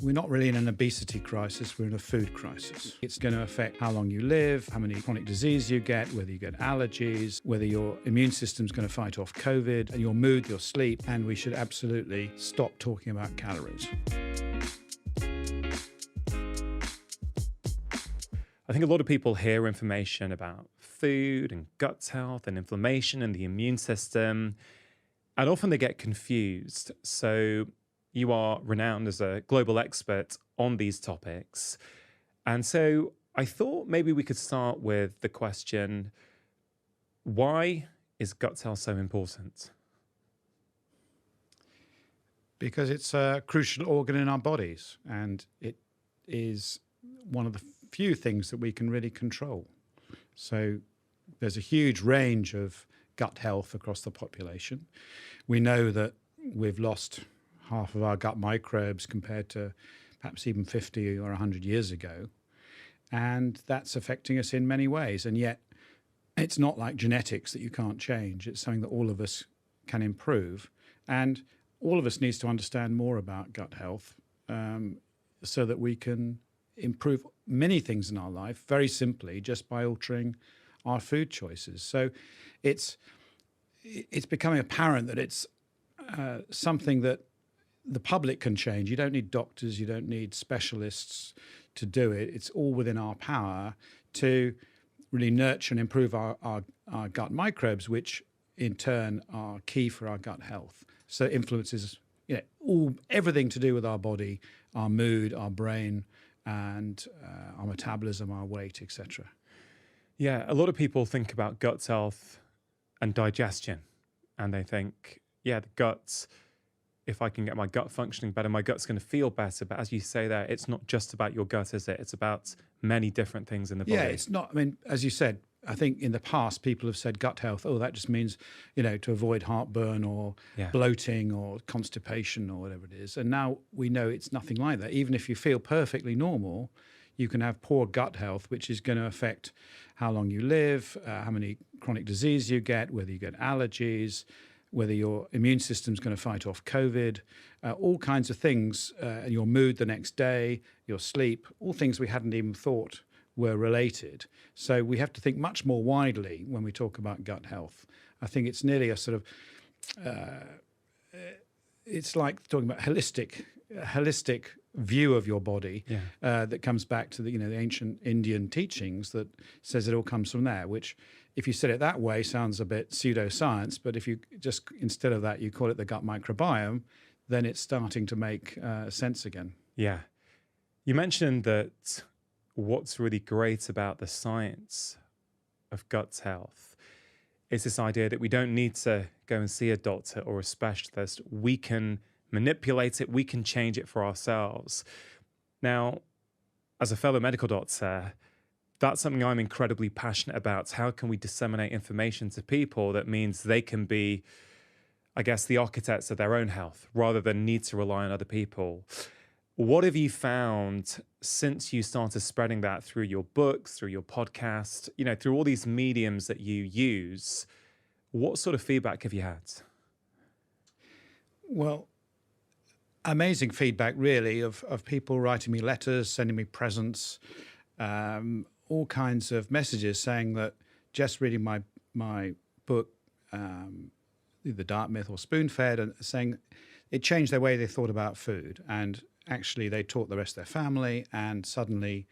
We're not really in an obesity crisis, we're in a food crisis. It's going to affect how long you live, how many chronic disease you get, whether you get allergies, whether your immune system's going to fight off COVID, and your mood, your sleep, and we should absolutely stop talking about calories. I think a lot of people hear information about food and gut health and inflammation and the immune system, and often they get confused. So you are renowned as a global expert on these topics. And so I thought maybe we could start with the question, why is gut health so important? Because it's a crucial organ in our bodies, and it is one of the few things that we can really control. So there's a huge range of gut health across the population. We know that we've lost half of our gut microbes compared to perhaps even 50 or 100 years ago. And that's affecting us in many ways. And yet it's not like genetics that you can't change. It's something that all of us can improve. And all of us needs to understand more about gut health so that we can improve many things in our life very simply just by altering our food choices. So it's becoming apparent that it's something that the public can change. You don't need doctors, you don't need specialists to do it. It's all within our power to really nurture and improve our gut microbes, which in turn are key for our gut health. So it influences everything to do with our body, our mood, our brain, and our metabolism, our weight, etc. Yeah, a lot of people think about gut health and digestion, and they think, yeah, the guts, if I can get my gut functioning better, my gut's going to feel better. But as you say there, it's not just about your gut, is it? It's about many different things in the body. Yeah, it's not. I mean, as you said, I think in the past people have said gut health, oh, that just means, to avoid heartburn or bloating or constipation or whatever it is. And now we know it's nothing like that. Even if you feel perfectly normal, you can have poor gut health, which is going to affect how long you live, how many chronic disease you get, whether you get allergies, whether your immune system's going to fight off COVID, all kinds of things, your mood the next day, your sleep, all things we hadn't even thought were related. So we have to think much more widely when we talk about gut health. I think it's nearly a sort of, it's like talking about holistic view of your body that comes back to the ancient Indian teachings that says it all comes from there, which if you said it that way sounds a bit pseudoscience, but if you just, instead of that, you call it the gut microbiome, then it's starting to make sense again. Yeah. You mentioned that what's really great about the science of gut health is this idea that we don't need to go and see a doctor or a specialist. We can manipulate it, we can change it for ourselves. Now, as a fellow medical doctor, that's something I'm incredibly passionate about. How can we disseminate information to people that means they can be, I guess, the architects of their own health rather than need to rely on other people? What have you found since you started spreading that through your books, through your podcast, through all these mediums that you use? What sort of feedback have you had? Well, amazing feedback, really, of people writing me letters, sending me presents, all kinds of messages saying that just reading my book, The Diet Myth or Spoon Fed, and saying it changed their way they thought about food. And actually they taught the rest of their family, and suddenly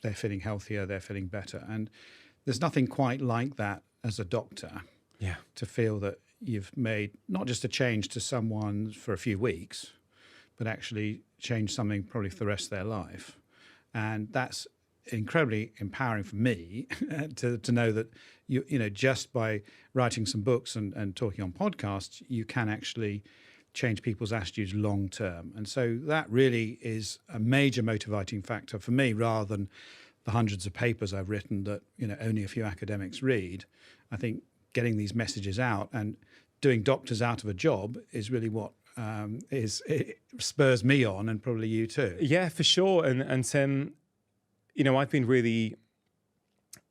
they're feeling healthier, they're feeling better. And there's nothing quite like that as a doctor, to feel that you've made not just a change to someone for a few weeks, but actually change something probably for the rest of their life. And that's incredibly empowering for me to know that just by writing some books and talking on podcasts, you can actually change people's attitudes long term. And so that really is a major motivating factor for me, rather than the hundreds of papers I've written that only a few academics read. I think getting these messages out and doing doctors out of a job is really what it spurs me on, and probably you too. Yeah, for sure. And Tim, I've been really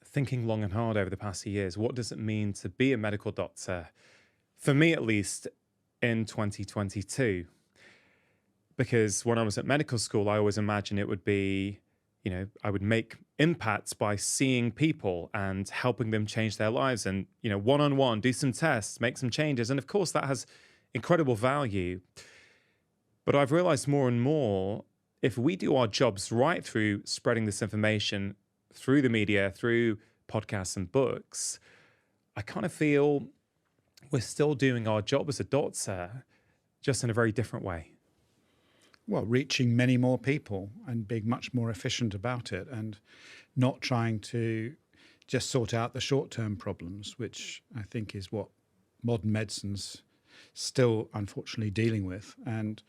thinking long and hard over the past few years. What does it mean to be a medical doctor? For me, at least, in 2022. because when I was at medical school, I always imagined it would be, I would make impacts by seeing people and helping them change their lives and, one-on-one, do some tests, make some changes. And of course, that has incredible value. But I've realized more and more, if we do our jobs right through spreading this information through the media, through podcasts and books, I kind of feel we're still doing our job as a doctor, just in a very different way. Well, reaching many more people and being much more efficient about it, and not trying to just sort out the short-term problems, which I think is what modern medicine's still unfortunately dealing with, and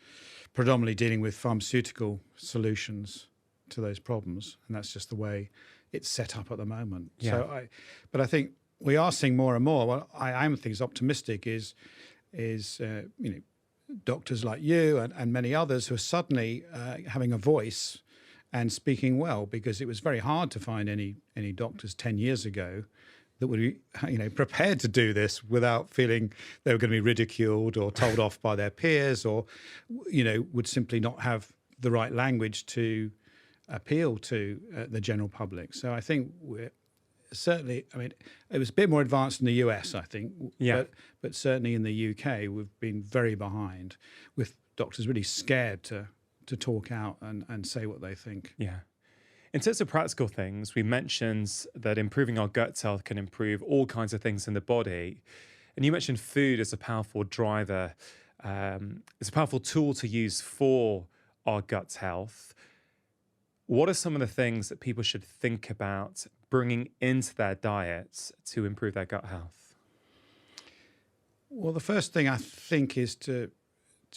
predominantly dealing with pharmaceutical solutions to those problems. And that's just the way it's set up at the moment. Yeah. But I think we are seeing more and more. What I am thinking is optimistic is doctors like you and many others who are suddenly having a voice and speaking well, because it was very hard to find any doctors 10 years ago that would be prepared to do this without feeling they were going to be ridiculed or told off by their peers, or would simply not have the right language to appeal to the general public. So I think we're certainly, it was a bit more advanced in the US, I think, but certainly in the UK, we've been very behind, with doctors really scared to talk out and say what they think. Yeah. In terms of practical things, we mentioned that improving our gut health can improve all kinds of things in the body. And you mentioned food as a powerful driver. It's a powerful tool to use for our gut health. What are some of the things that people should think about bringing into their diets to improve their gut health? Well, the first thing I think is to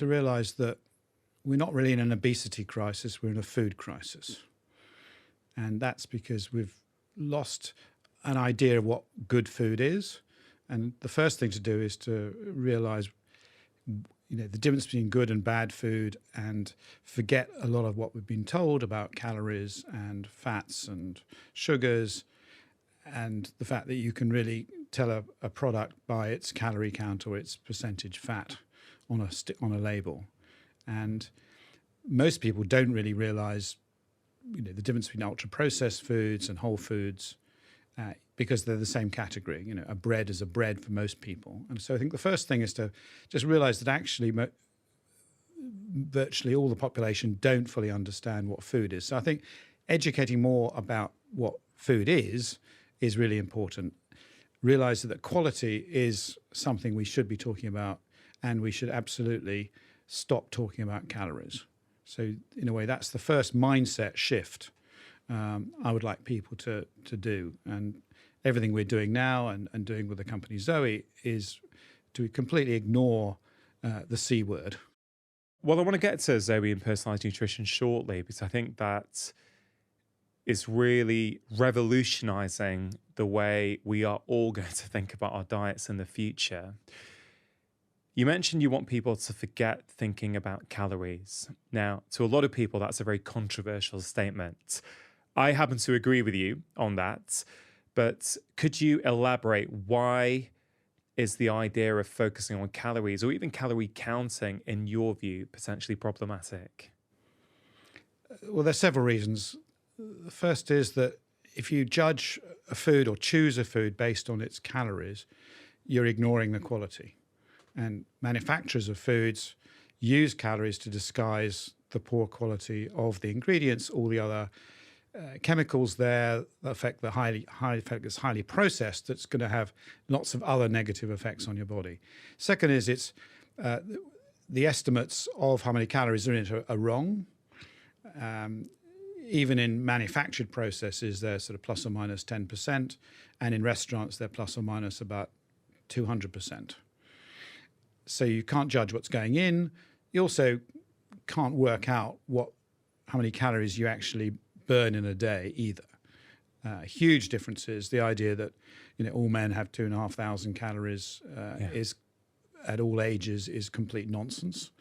realize that we're not really in an obesity crisis, we're in a food crisis. And that's because we've lost an idea of what good food is. And the first thing to do is to realize, the difference between good and bad food, and forget a lot of what we've been told about calories and fats and sugars, and the fact that you can really tell a product by its calorie count or its percentage fat on a label. And most people don't really realize the difference between ultra-processed foods and whole foods, because they're the same category. A bread is a bread for most people. And so I think the first thing is to just realize that actually virtually all the population don't fully understand what food is. So I think educating more about what food is really important. Realize that quality is something we should be talking about, and we should absolutely stop talking about calories. So in a way, that's the first mindset shift I would like people to do. And everything we're doing now and doing with the company Zoe is to completely ignore the C word. Well, I want to get to Zoe and personalized nutrition shortly, because I think that is really revolutionizing the way we are all going to think about our diets in the future. You mentioned you want people to forget thinking about calories. Now, to a lot of people, that's a very controversial statement. I happen to agree with you on that, but could you elaborate, why is the idea of focusing on calories or even calorie counting, in your view, potentially problematic? Well, there's several reasons. The first is that if you judge a food or choose a food based on its calories, you're ignoring the quality. And manufacturers of foods use calories to disguise the poor quality of the ingredients, all the other chemicals there that affect the highly processed, that's going to have lots of other negative effects on your body. Second is it's the estimates of how many calories are in it are wrong. Even in manufactured processes, they're sort of plus or minus 10%, and in restaurants, they're plus or minus about 200%. So you can't judge what's going in. You also can't work out how many calories you actually burn in a day either. Huge differences. The idea that all men have 2,500 calories is at all ages is complete nonsense.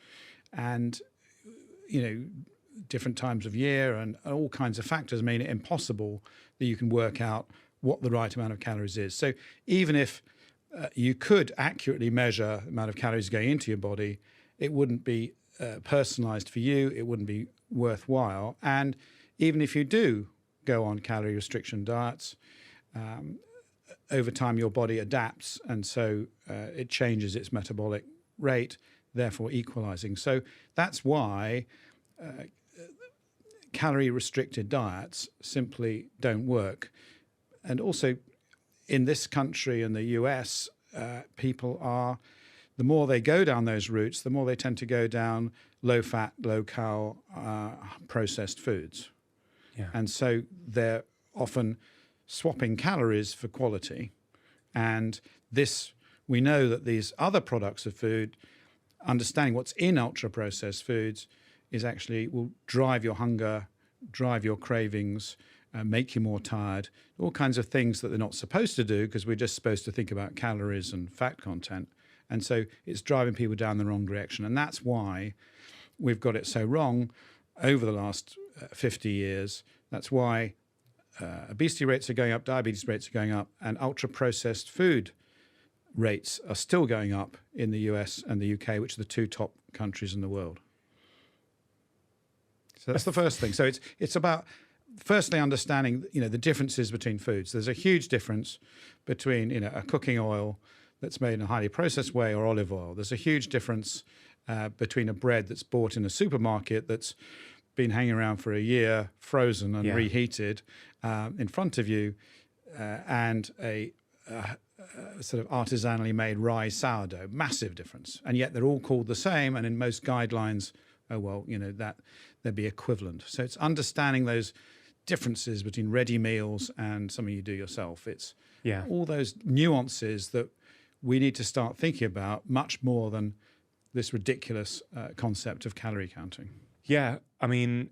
And different times of year and all kinds of factors mean it impossible that you can work out what the right amount of calories is. So even if you could accurately measure the amount of calories going into your body, it wouldn't be personalized for you, it wouldn't be worthwhile. And even if you do go on calorie restriction diets, over time your body adapts, and so it changes its metabolic rate, therefore equalizing. So that's why calorie restricted diets simply don't work. And also in this country and the US, people are, the more they go down those routes, the more they tend to go down low fat, low cal processed foods. Yeah. And so they're often swapping calories for quality. And this, we know that these other products of food, understanding what's in ultra processed foods is actually will drive your hunger, drive your cravings, make you more tired, all kinds of things that they're not supposed to do because we're just supposed to think about calories and fat content. And so it's driving people down the wrong direction. And that's why we've got it so wrong over the last 50 years. That's why obesity rates are going up, diabetes rates are going up, and ultra-processed food rates are still going up in the US and the UK, which are the two top countries in the world. So that's the first thing. So it's about firstly understanding, the differences between foods. There's a huge difference between, a cooking oil that's made in a highly processed way or olive oil. There's a huge difference between a bread that's bought in a supermarket that's been hanging around for a year, frozen and reheated in front of you, and a sort of artisanally made rye sourdough. Massive difference. And yet they're all called the same, and in most guidelines, that they'd be equivalent. So it's understanding those differences between ready meals and something you do yourself. It's all those nuances that we need to start thinking about much more than this ridiculous concept of calorie counting. Yeah, I mean,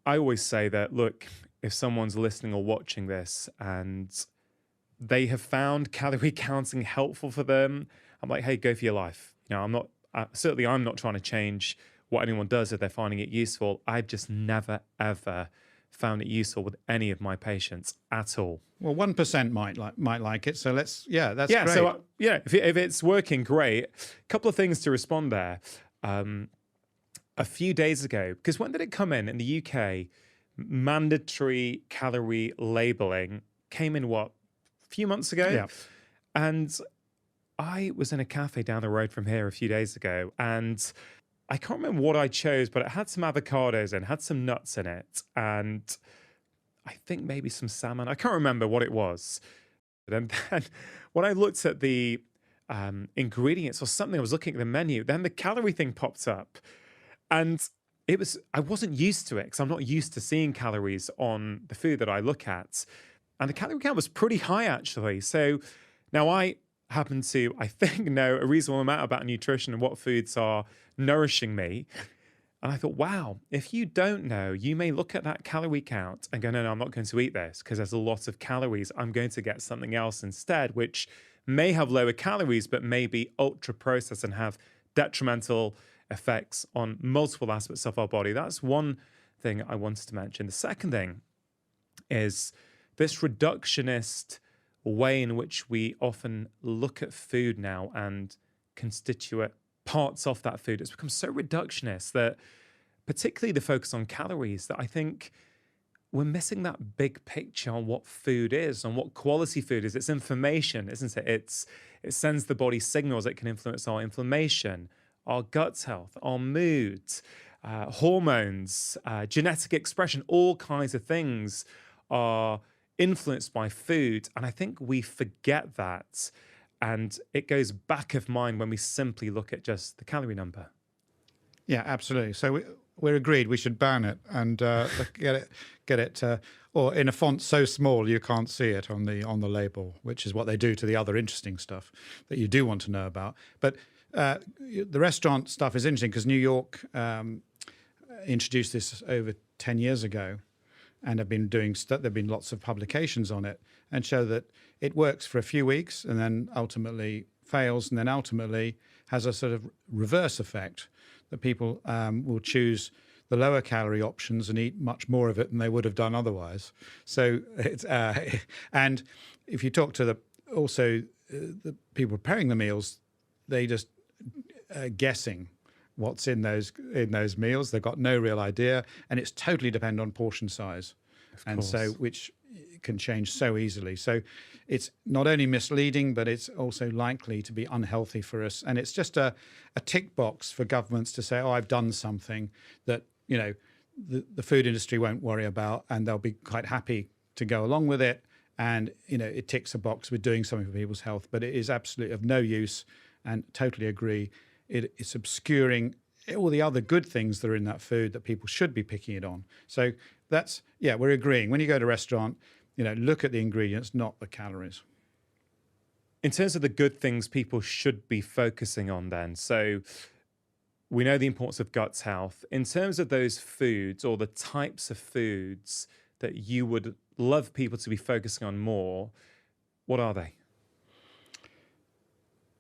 I always say that, look, if someone's listening or watching this and they have found calorie counting helpful for them, I'm like, hey, go for your life. I'm not trying to change what anyone does if they're finding it useful. I've just never, ever found it useful with any of my patients at all. Well, 1% might like it. So that's great. So if it's working, great. A couple of things to respond there. A few days ago, because when did it come in the UK? Mandatory calorie labeling came in a few months ago? Yeah. And I was in a cafe down the road from here a few days ago, and I can't remember what I chose, but it had some avocados and had some nuts in it, and I think maybe some salmon. I can't remember what it was. And then when I looked at the ingredients or something, I was looking at the menu, then the calorie thing popped up. And I wasn't used to it because I'm not used to seeing calories on the food that I look at. And the calorie count was pretty high, actually. So now I happen to, I think, know a reasonable amount about nutrition and what foods are nourishing me. And I thought, wow, if you don't know, you may look at that calorie count and go, no, I'm not going to eat this because there's a lot of calories. I'm going to get something else instead, which may have lower calories, but may be ultra processed and have detrimental effects on multiple aspects of our body. That's one thing I wanted to mention. The second thing is this reductionist way in which we often look at food now and constitute parts of that food. It's become so reductionist that, particularly the focus on calories, that I think we're missing that big picture on what food is, on what quality food is. It's information, isn't it? It sends the body signals that can influence our inflammation, our gut health, our mood, hormones, genetic expression, all kinds of things are influenced by food. And I think we forget that. And it goes back of mind when we simply look at just the calorie number. Yeah, absolutely. So we're agreed we should ban it and get it, or in a font so small you can't see it on the label, which is what they do to the other interesting stuff that you do want to know about. But the restaurant stuff is interesting because New York introduced this over 10 years ago, and have been doing there've been lots of publications on it and show that it works for a few weeks and then ultimately fails, and then ultimately has a sort of reverse effect that people will choose the lower calorie options and eat much more of it than they would have done otherwise. So it's and if you talk to the people preparing the meals, they just guessing what's in those meals. They've got no real idea, and it's totally dependent on portion size, and so which can change so easily. So it's not only misleading, but it's also likely to be unhealthy for us. And it's just a tick box for governments to say, oh, I've done something that, you know, the food industry won't worry about, and they'll be quite happy to go along with it. And, you know, it ticks a box with doing something for people's health, but it is absolutely of no use, and totally agree. It's obscuring all the other good things that are in that food that people should be picking it on. So that's, yeah, we're agreeing. When you go to a restaurant, you know, look at the ingredients, not the calories. In terms of the good things people should be focusing on then, so we know the importance of gut health. In terms of those foods or the types of foods that you would love people to be focusing on more, what are they?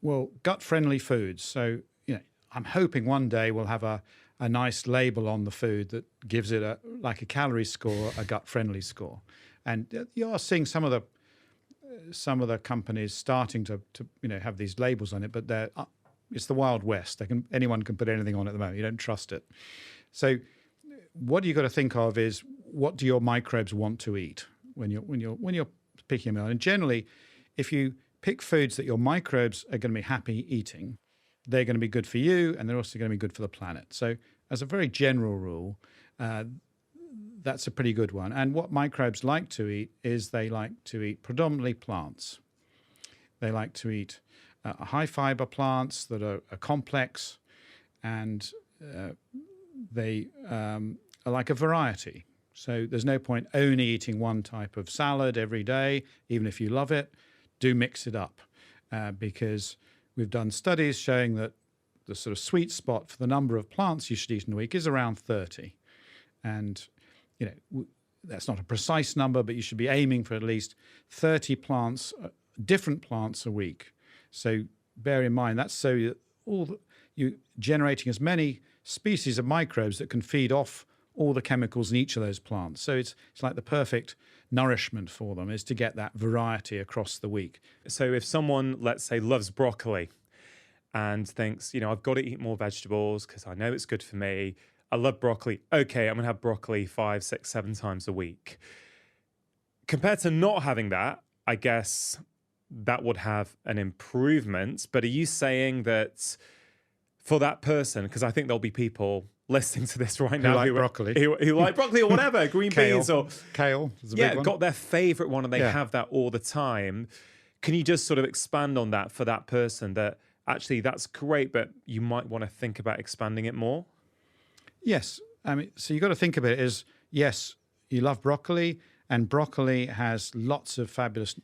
Well, gut-friendly foods. So, you know, I'm hoping one day we'll have a nice label on the food that gives it like a calorie score, a gut-friendly score. And you are seeing some of the companies starting to you know, have these labels on it, but it's the Wild West. Anyone can put anything on at the moment. You don't trust it. So what you got to think of is, what do your microbes want to eat when you're picking a meal? And generally, if you pick foods that your microbes are going to be happy eating, they're going to be good for you, and they're also going to be good for the planet. So as a very general rule, that's a pretty good one. And what microbes like to eat is they like to eat predominantly plants. They like to eat high fiber plants that are complex, and they are like a variety. So there's no point only eating one type of salad every day, even if you love it. Do mix it up, because we've done studies showing that the sort of sweet spot for the number of plants you should eat in a week is around 30. And you know, that's not a precise number, but you should be aiming for at least 30 plants, different plants a week. So bear in mind, that's so you're generating as many species of microbes that can feed off all the chemicals in each of those plants. So it's like the perfect nourishment for them is to get that variety across the week. So if someone, let's say, loves broccoli and thinks, you know, I've got to eat more vegetables because I know it's good for me. I love broccoli. Okay, I'm going to have broccoli 5, 6, 7 times a week. Compared to not having that, I guess that would have an improvement. But are you saying that for that person, because I think there'll be people listening to this right now like broccoli, who like broccoli or whatever, green beans or kale is a big one. Got their favorite one and they have that all the time. Can you just sort of expand on that for that person, that actually that's great, but you might want to think about expanding it more? Yes. I mean, so you've got to think of it as, yes, you love broccoli, and broccoli has lots of fabulous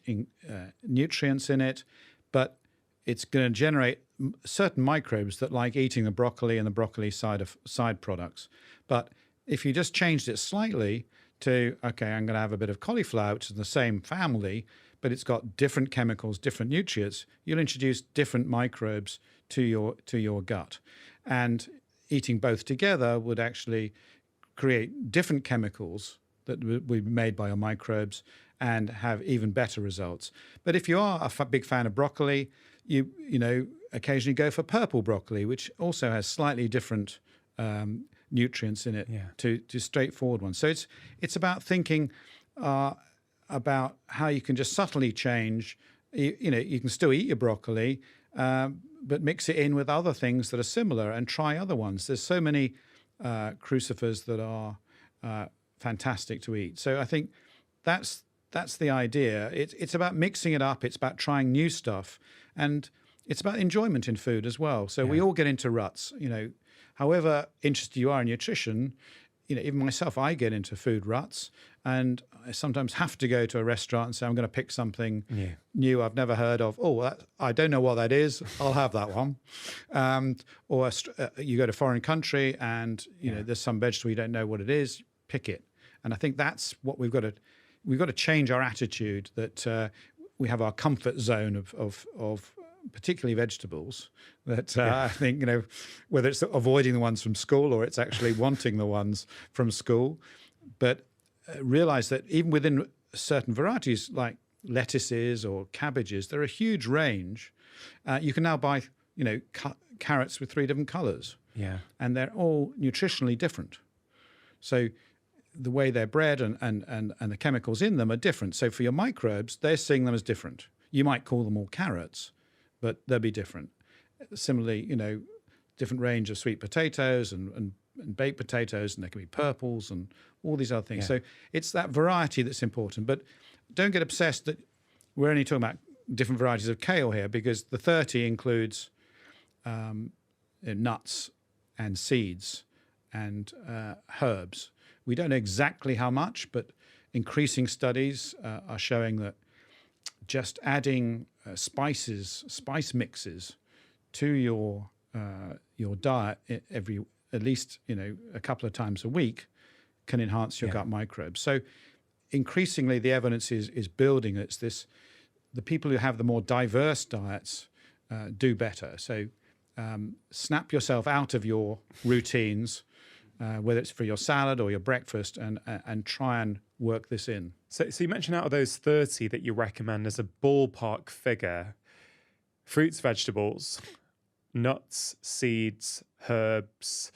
nutrients in it, but it's going to generate certain microbes that like eating the broccoli and the broccoli side products. But if you just changed it slightly to, okay, I'm going to have a bit of cauliflower, which is the same family, but it's got different chemicals, different nutrients, you'll introduce different microbes to your gut. And eating both together would actually create different chemicals that would be made by your microbes and have even better results. But if you are a big fan of broccoli, you know, occasionally go for purple broccoli, which also has slightly different nutrients in it to straightforward ones. So it's about thinking about how you can just subtly change. You know, you can still eat your broccoli, but mix it in with other things that are similar and try other ones. There's so many crucifers that are fantastic to eat. So I think that's the idea. It's about mixing it up. It's about trying new stuff, and it's about enjoyment in food as well. So we all get into ruts. You know, however interested you are in nutrition, you know, even myself, I get into food ruts, and I sometimes have to go to a restaurant and say, I'm going to pick something new I've never heard of. Oh, I don't know what that is. I'll have that one. Or you go to a foreign country and, you know, there's some vegetable you don't know what it is, pick it. And I think that's what we've got to change our attitude, that we have our comfort zone of particularly vegetables, that I think, you know, whether it's avoiding the ones from school or it's actually wanting the ones from school, but realize that even within certain varieties like lettuces or cabbages, there are a huge range. You can now buy, you know, carrots with 3 different colors. Yeah. and they're all nutritionally different. So the way they're bred and the chemicals in them are different. So for your microbes, they're seeing them as different. You might call them all carrots, but they'll be different. Similarly, different range of sweet potatoes and baked potatoes, and there can be purples and all these other things. Yeah. So it's that variety that's important. But don't get obsessed that we're only talking about different varieties of kale here, because the 30 includes nuts and seeds and herbs. We don't know exactly how much, but increasing studies are showing that just adding spice mixes to your diet at least a couple of times a week can enhance your gut microbes. So increasingly the evidence is building. It's the people who have the more diverse diets do better. So snap yourself out of your routines, whether it's for your salad or your breakfast, and try and work this in. So you mentioned out of those 30 that you recommend as a ballpark figure, fruits, vegetables, nuts, seeds, herbs,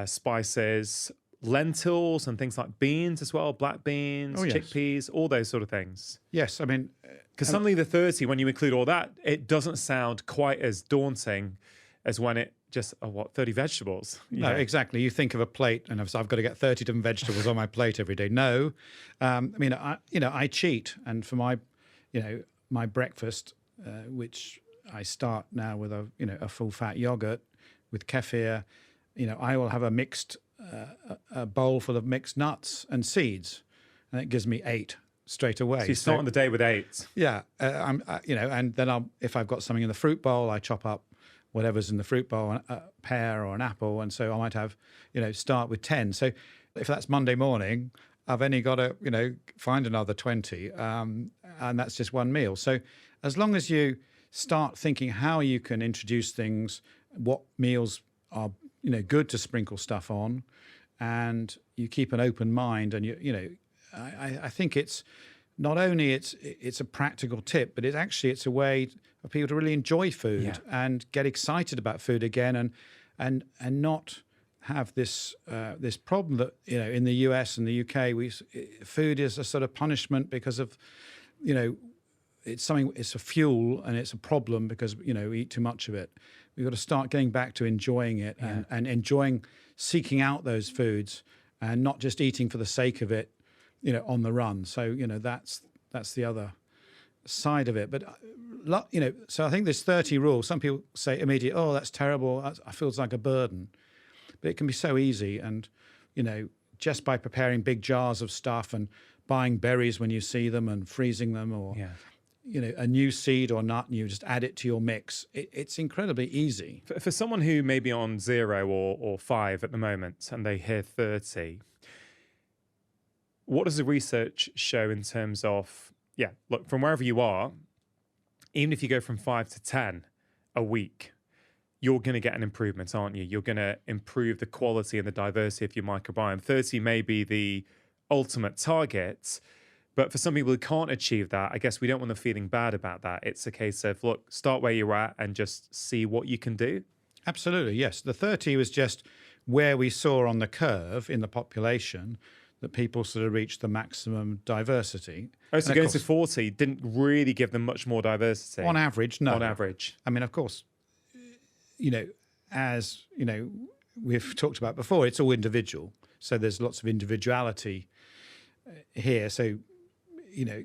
spices, lentils and things like beans as well, black beans, chickpeas, all those sort of things. Yes, I mean... Because suddenly the 30, when you include all that, it doesn't sound quite as daunting as when it just, 30 vegetables? No, exactly. You think of a plate and I've got to get 30 different vegetables on my plate every day. No. I cheat. And for my breakfast, which I start now with a full fat yogurt with kefir, I will have a bowl full of mixed nuts and seeds, and it gives me 8 straight away. So you start on the day with 8. Yeah, and then if I've got something in the fruit bowl, I chop up whatever's in the fruit bowl, a pear or an apple, and so I might have start with 10. So if that's Monday morning, I've only got to find another 20, and that's just one meal. So as long as you start thinking how you can introduce things, what meals are good to sprinkle stuff on, and you keep an open mind, and I think it's not only it's a practical tip, but it's a way for people to really enjoy food and get excited about food again, and not have this problem that in the US and the UK food is a sort of punishment because of it's a fuel, and it's a problem because we eat too much of it. We've got to start getting back to enjoying it and enjoying seeking out those foods and not just eating for the sake of it, on the run. So, that's the other side of it. But, so I think this 30 rule, some people say immediately, oh, that's terrible. It feels like a burden. But it can be so easy. And, just by preparing big jars of stuff and buying berries when you see them and freezing them, or, a new seed or nut, and you just add it to your mix. It's incredibly easy. For someone who may be on 0 or 5 at the moment and they hear 30, what does the research show in terms of, look, from wherever you are, even if you go from 5 to 10 a week, you're going to get an improvement, aren't you? You're going to improve the quality and the diversity of your microbiome. 30 may be the ultimate target, but for some people who can't achieve that, I guess we don't want them feeling bad about that. It's a case of, look, start where you're at and just see what you can do. Absolutely, yes. The 30 was just where we saw on the curve in the population that people sort of reached the maximum diversity. Oh, so going to 40 didn't really give them much more diversity? On average, no. On average. I mean, of course, as we've talked about before, it's all individual. So there's lots of individuality here. So,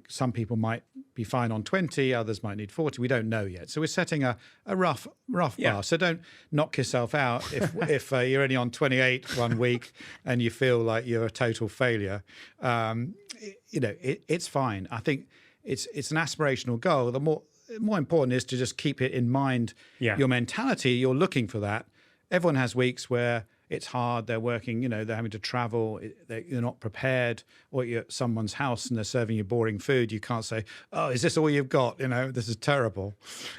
some people might be fine on 20, others might need 40. We don't know yet. So we're setting a rough bar. So don't knock yourself out if you're only on 28 one week and you feel like you're a total failure. It's fine. I think it's an aspirational goal. The more important is to just keep it in mind. Your mentality, you're looking for that. Everyone has weeks where it's hard, they're working, they're having to travel, they're not prepared, or you're at someone's house and they're serving you boring food. You can't say, oh, is this all you've got? This is terrible.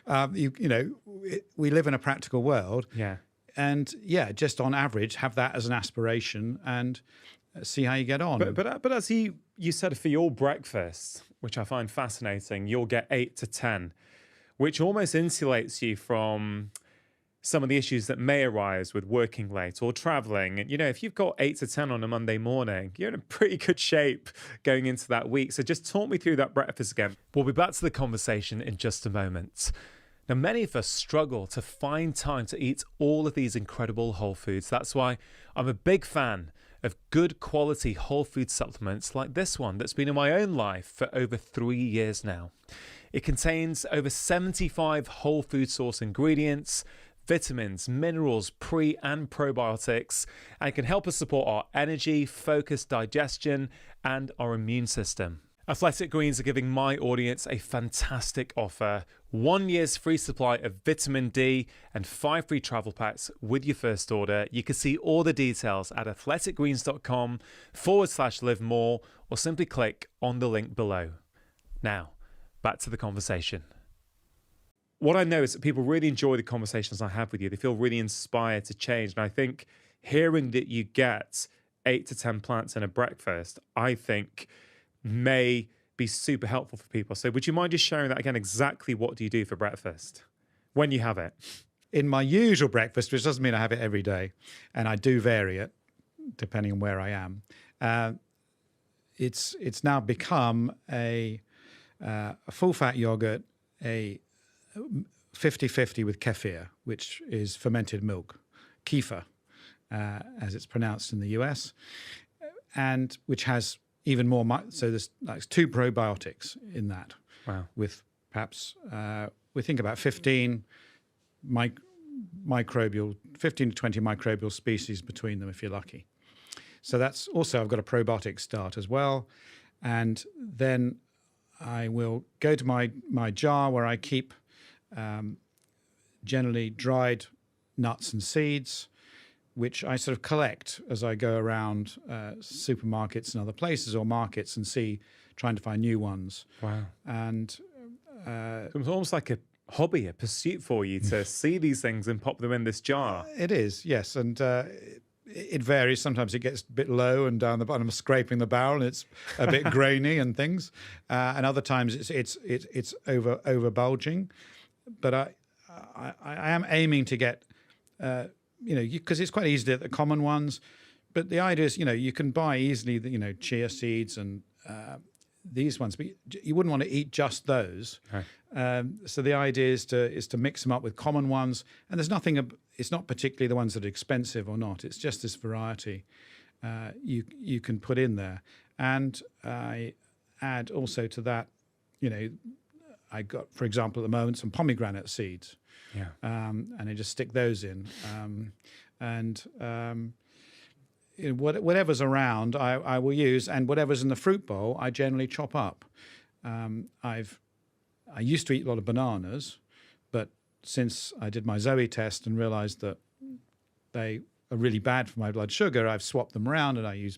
We live in a practical world. And just on average, have that as an aspiration and see how you get on. But as you said, for your breakfast, which I find fascinating, you'll get 8 to 10, which almost insulates you from some of the issues that may arise with working late or traveling. And, if you've got 8 to 10 on a Monday morning, you're in a pretty good shape going into that week. So just talk me through that breakfast again. We'll be back to the conversation in just a moment. Now, many of us struggle to find time to eat all of these incredible whole foods. That's why I'm a big fan of good quality whole food supplements like this one that's been in my own life for over 3 years now. It contains over 75 whole food source ingredients, vitamins, minerals, pre and probiotics, and it can help us support our energy, focus, digestion, and our immune system. Athletic Greens are giving my audience a fantastic offer. 1 year's free supply of vitamin D and 5 free travel packs with your first order. You can see all the details at athleticgreens.com/live more, or simply click on the link below. Now, back to the conversation. What I know is that people really enjoy the conversations I have with you. They feel really inspired to change. And I think hearing that you get 8 to 10 plants in a breakfast, I think may be super helpful for people. So would you mind just sharing that again? Exactly what do you do for breakfast when you have it? In my usual breakfast, which doesn't mean I have it every day, and I do vary it depending on where I am, it's now become a full-fat yogurt, a 50-50 with kefir, which is fermented milk, kefir, as it's pronounced in the US, and which has even more, so there's like 2 probiotics in that. Wow. With perhaps, we think about 15 microbial, 15 to 20 microbial species between them if you're lucky. So that's also, I've got a probiotic start as well. And then I will go to my jar where I keep generally dried nuts and seeds, which I sort of collect as I go around supermarkets and other places or markets and trying to find new ones. Wow. And it's almost like a hobby, a pursuit for you to see these things and pop them in this jar. It is, yes. And it varies. Sometimes it gets a bit low and down the bottom, I'm scraping the barrel and it's a bit grainy and things. And other times it's over bulging. But I am aiming to get, because it's quite easy to get the common ones. But the idea is, you can buy easily, chia seeds and these ones, but you wouldn't want to eat just those. Right. So the idea is to mix them up with common ones. And there's nothing, it's not particularly the ones that are expensive or not. It's just this variety you can put in there. And I add also to that, I got, for example, at the moment, some pomegranate seeds. Yeah. And I just stick those in. Whatever's around, I will use, and whatever's in the fruit bowl, I generally chop up. I used to eat a lot of bananas, but since I did my Zoe test and realized that they are really bad for my blood sugar, I've swapped them around and I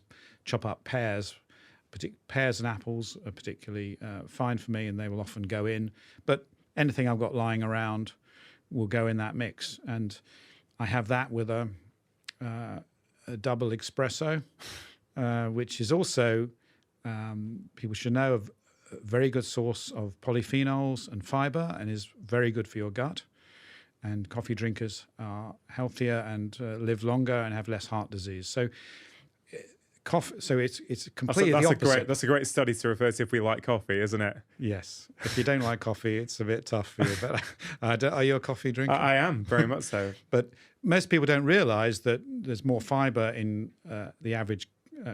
chop up pears. Pears and apples are particularly fine for me, and they will often go in. But anything I've got lying around will go in that mix. And I have that with a double espresso, which is also, people should know, a very good source of polyphenols and fiber and is very good for your gut. And coffee drinkers are healthier and live longer and have less heart disease. So coffee, so it's completely the opposite. That's a great study to refer to if we like coffee, isn't it? Yes. If you don't like coffee, it's a bit tough for you. But are you a coffee drinker? I am, very much so. But most people don't realize that there's more fiber in the average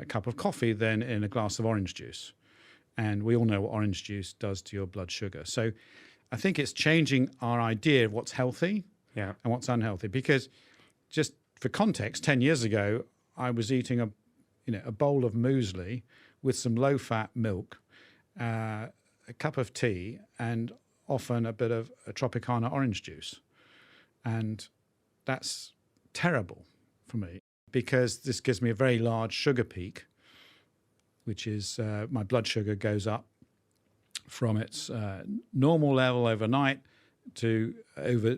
cup of coffee than in a glass of orange juice. And we all know what orange juice does to your blood sugar. So I think it's changing our idea of what's healthy and what's unhealthy. Because just for context, 10 years ago, I was eating a bowl of muesli with some low-fat milk, a cup of tea, and often a bit of a Tropicana orange juice. And that's terrible for me because this gives me a very large sugar peak, which is my blood sugar goes up from its normal level overnight to over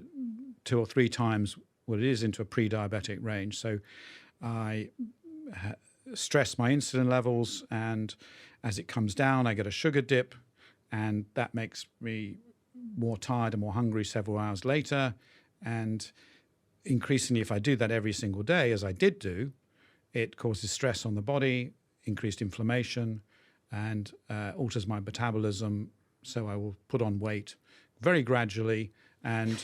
2 or 3 times what it is into a pre-diabetic range. So I stress my insulin levels, and as it comes down, I get a sugar dip, and that makes me more tired and more hungry several hours later. And increasingly, if I do that every single day, as I did do, it causes stress on the body, increased inflammation, and alters my metabolism. So I will put on weight very gradually and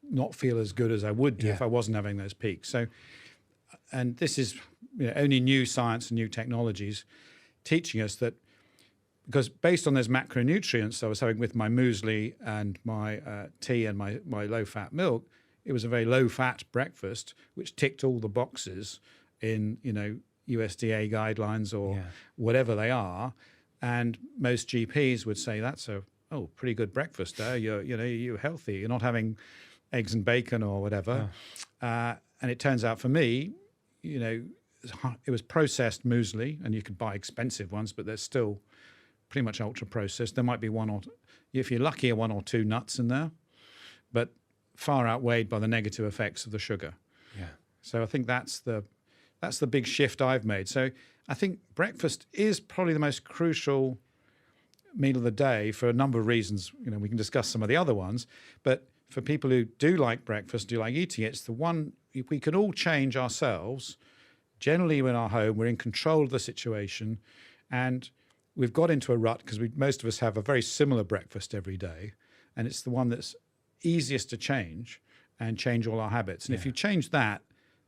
not feel as good as I would do if I wasn't having those peaks. So, and this is only new science and new technologies teaching us that, because based on those macronutrients I was having with my muesli and my tea and my low-fat milk, it was a very low-fat breakfast, which ticked all the boxes in, USDA guidelines or whatever they are. And most GPs would say that's a pretty good breakfast there. You're healthy. You're not having eggs and bacon or whatever. And it turns out for me, it was processed muesli, and you could buy expensive ones, but they're still pretty much ultra processed. There might be one or, if you're lucky, one or two nuts in there, but far outweighed by the negative effects of the sugar. Yeah. So I think that's the big shift I've made. So I think breakfast is probably the most crucial meal of the day for a number of reasons. We can discuss some of the other ones, but for people who do like breakfast, do like eating it, it's the one, if we can all change ourselves. Generally, in our home, we're in control of the situation, and we've got into a rut because most of us have a very similar breakfast every day, and it's the one that's easiest to change and change all our habits. And if you change that,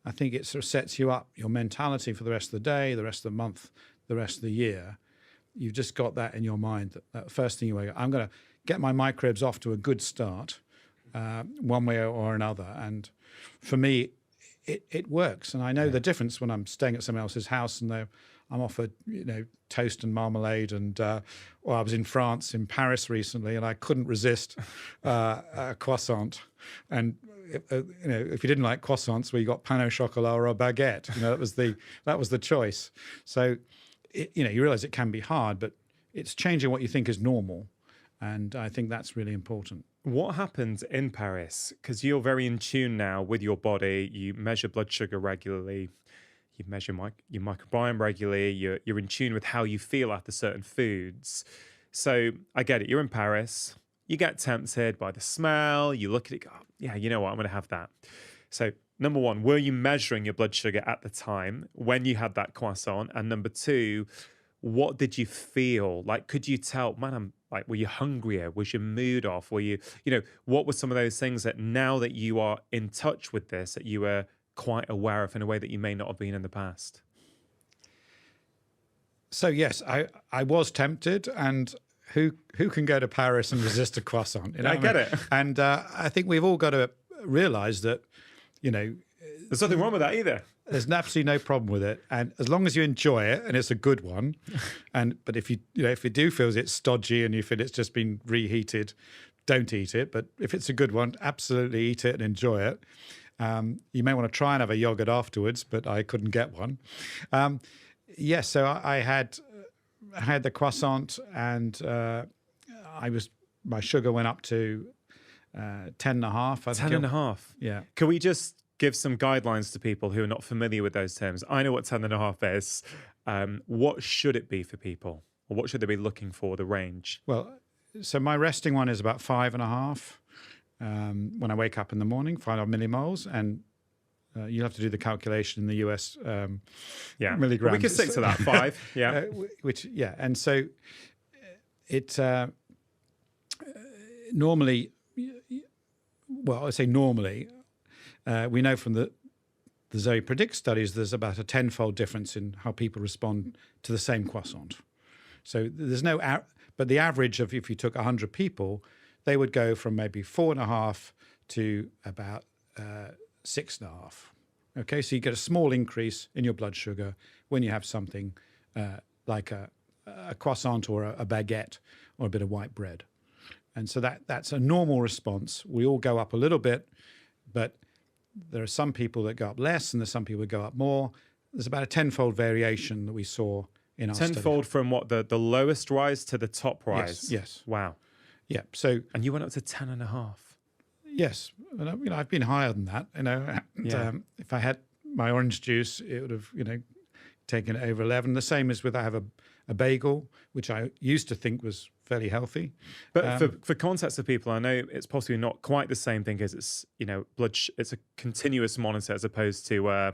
I think it sort of sets you up, your mentality for the rest of the day, the rest of the month, the rest of the year. You've just got that in your mind, that first thing you wake up, I'm going to get my microbes off to a good start, one way or another. And for me, it works. And I know the difference when I'm staying at someone else's house and I'm offered, toast and marmalade. And I was in France, in Paris recently, and I couldn't resist a croissant. And if you didn't like croissants, well, you got pain au chocolat or a baguette. That was the choice. So, you realize it can be hard, but it's changing what you think is normal. And I think that's really important. What happened in Paris? Because you're very in tune now with your body. You measure blood sugar regularly. You measure your microbiome regularly. You're in tune with how you feel after certain foods. So I get it. You're in Paris. You get tempted by the smell. You look at it, go, yeah, you know what? I'm going to have that. So number one, were you measuring your blood sugar at the time when you had that croissant? And number two, what did you feel? Like, could you tell, man, were you hungrier? Was your mood off? Were you, what were some of those things that now that you are in touch with this, that you were quite aware of in a way that you may not have been in the past? So yes, I was tempted, and who can go to Paris and resist a croissant? I get it. And I think we've all got to realize that, there's nothing wrong with that either. There's absolutely no problem with it, and as long as you enjoy it and it's a good one, but if you do feel it's stodgy and you feel it's just been reheated, don't eat it. But if it's a good one, absolutely eat it and enjoy it. You may want to try and have a yogurt afterwards, but I couldn't get one. Yes, so I had the croissant, and my sugar went up to 10.5. 10.5. Yeah. Can we just give some guidelines to people who are not familiar with those terms? I know what 10.5 is. What should it be for people? Or what should they be looking for, the range? Well, so my resting one is about 5.5 when I wake up in the morning, 5 millimoles. And you'll have to do the calculation in the US milligrams. But we can stick to that, 5. Yeah. And so it normally, well, I say normally, we know from the Zoe Predict studies, there's about a 10-fold difference in how people respond to the same croissant. So there's but the average of, if you took 100 people, they would go from maybe 4.5 to about 6.5. Okay, so you get a small increase in your blood sugar when you have something like a croissant or a baguette or a bit of white bread. And so that's a normal response. We all go up a little bit, but there are some people that go up less, and there's some people that go up more. There's about a 10-fold variation that we saw in our study. 10-fold from what, the lowest rise to the top rise? Yes. Wow. Yeah. So, and you went up to 10.5. Yes. And, I've been higher than that. If I had my orange juice, it would have, taken it over 11. The same as with, I have a a bagel, which I used to think was fairly healthy. But for context of people, I know it's possibly not quite the same thing as it's, it's a continuous monitor as opposed to,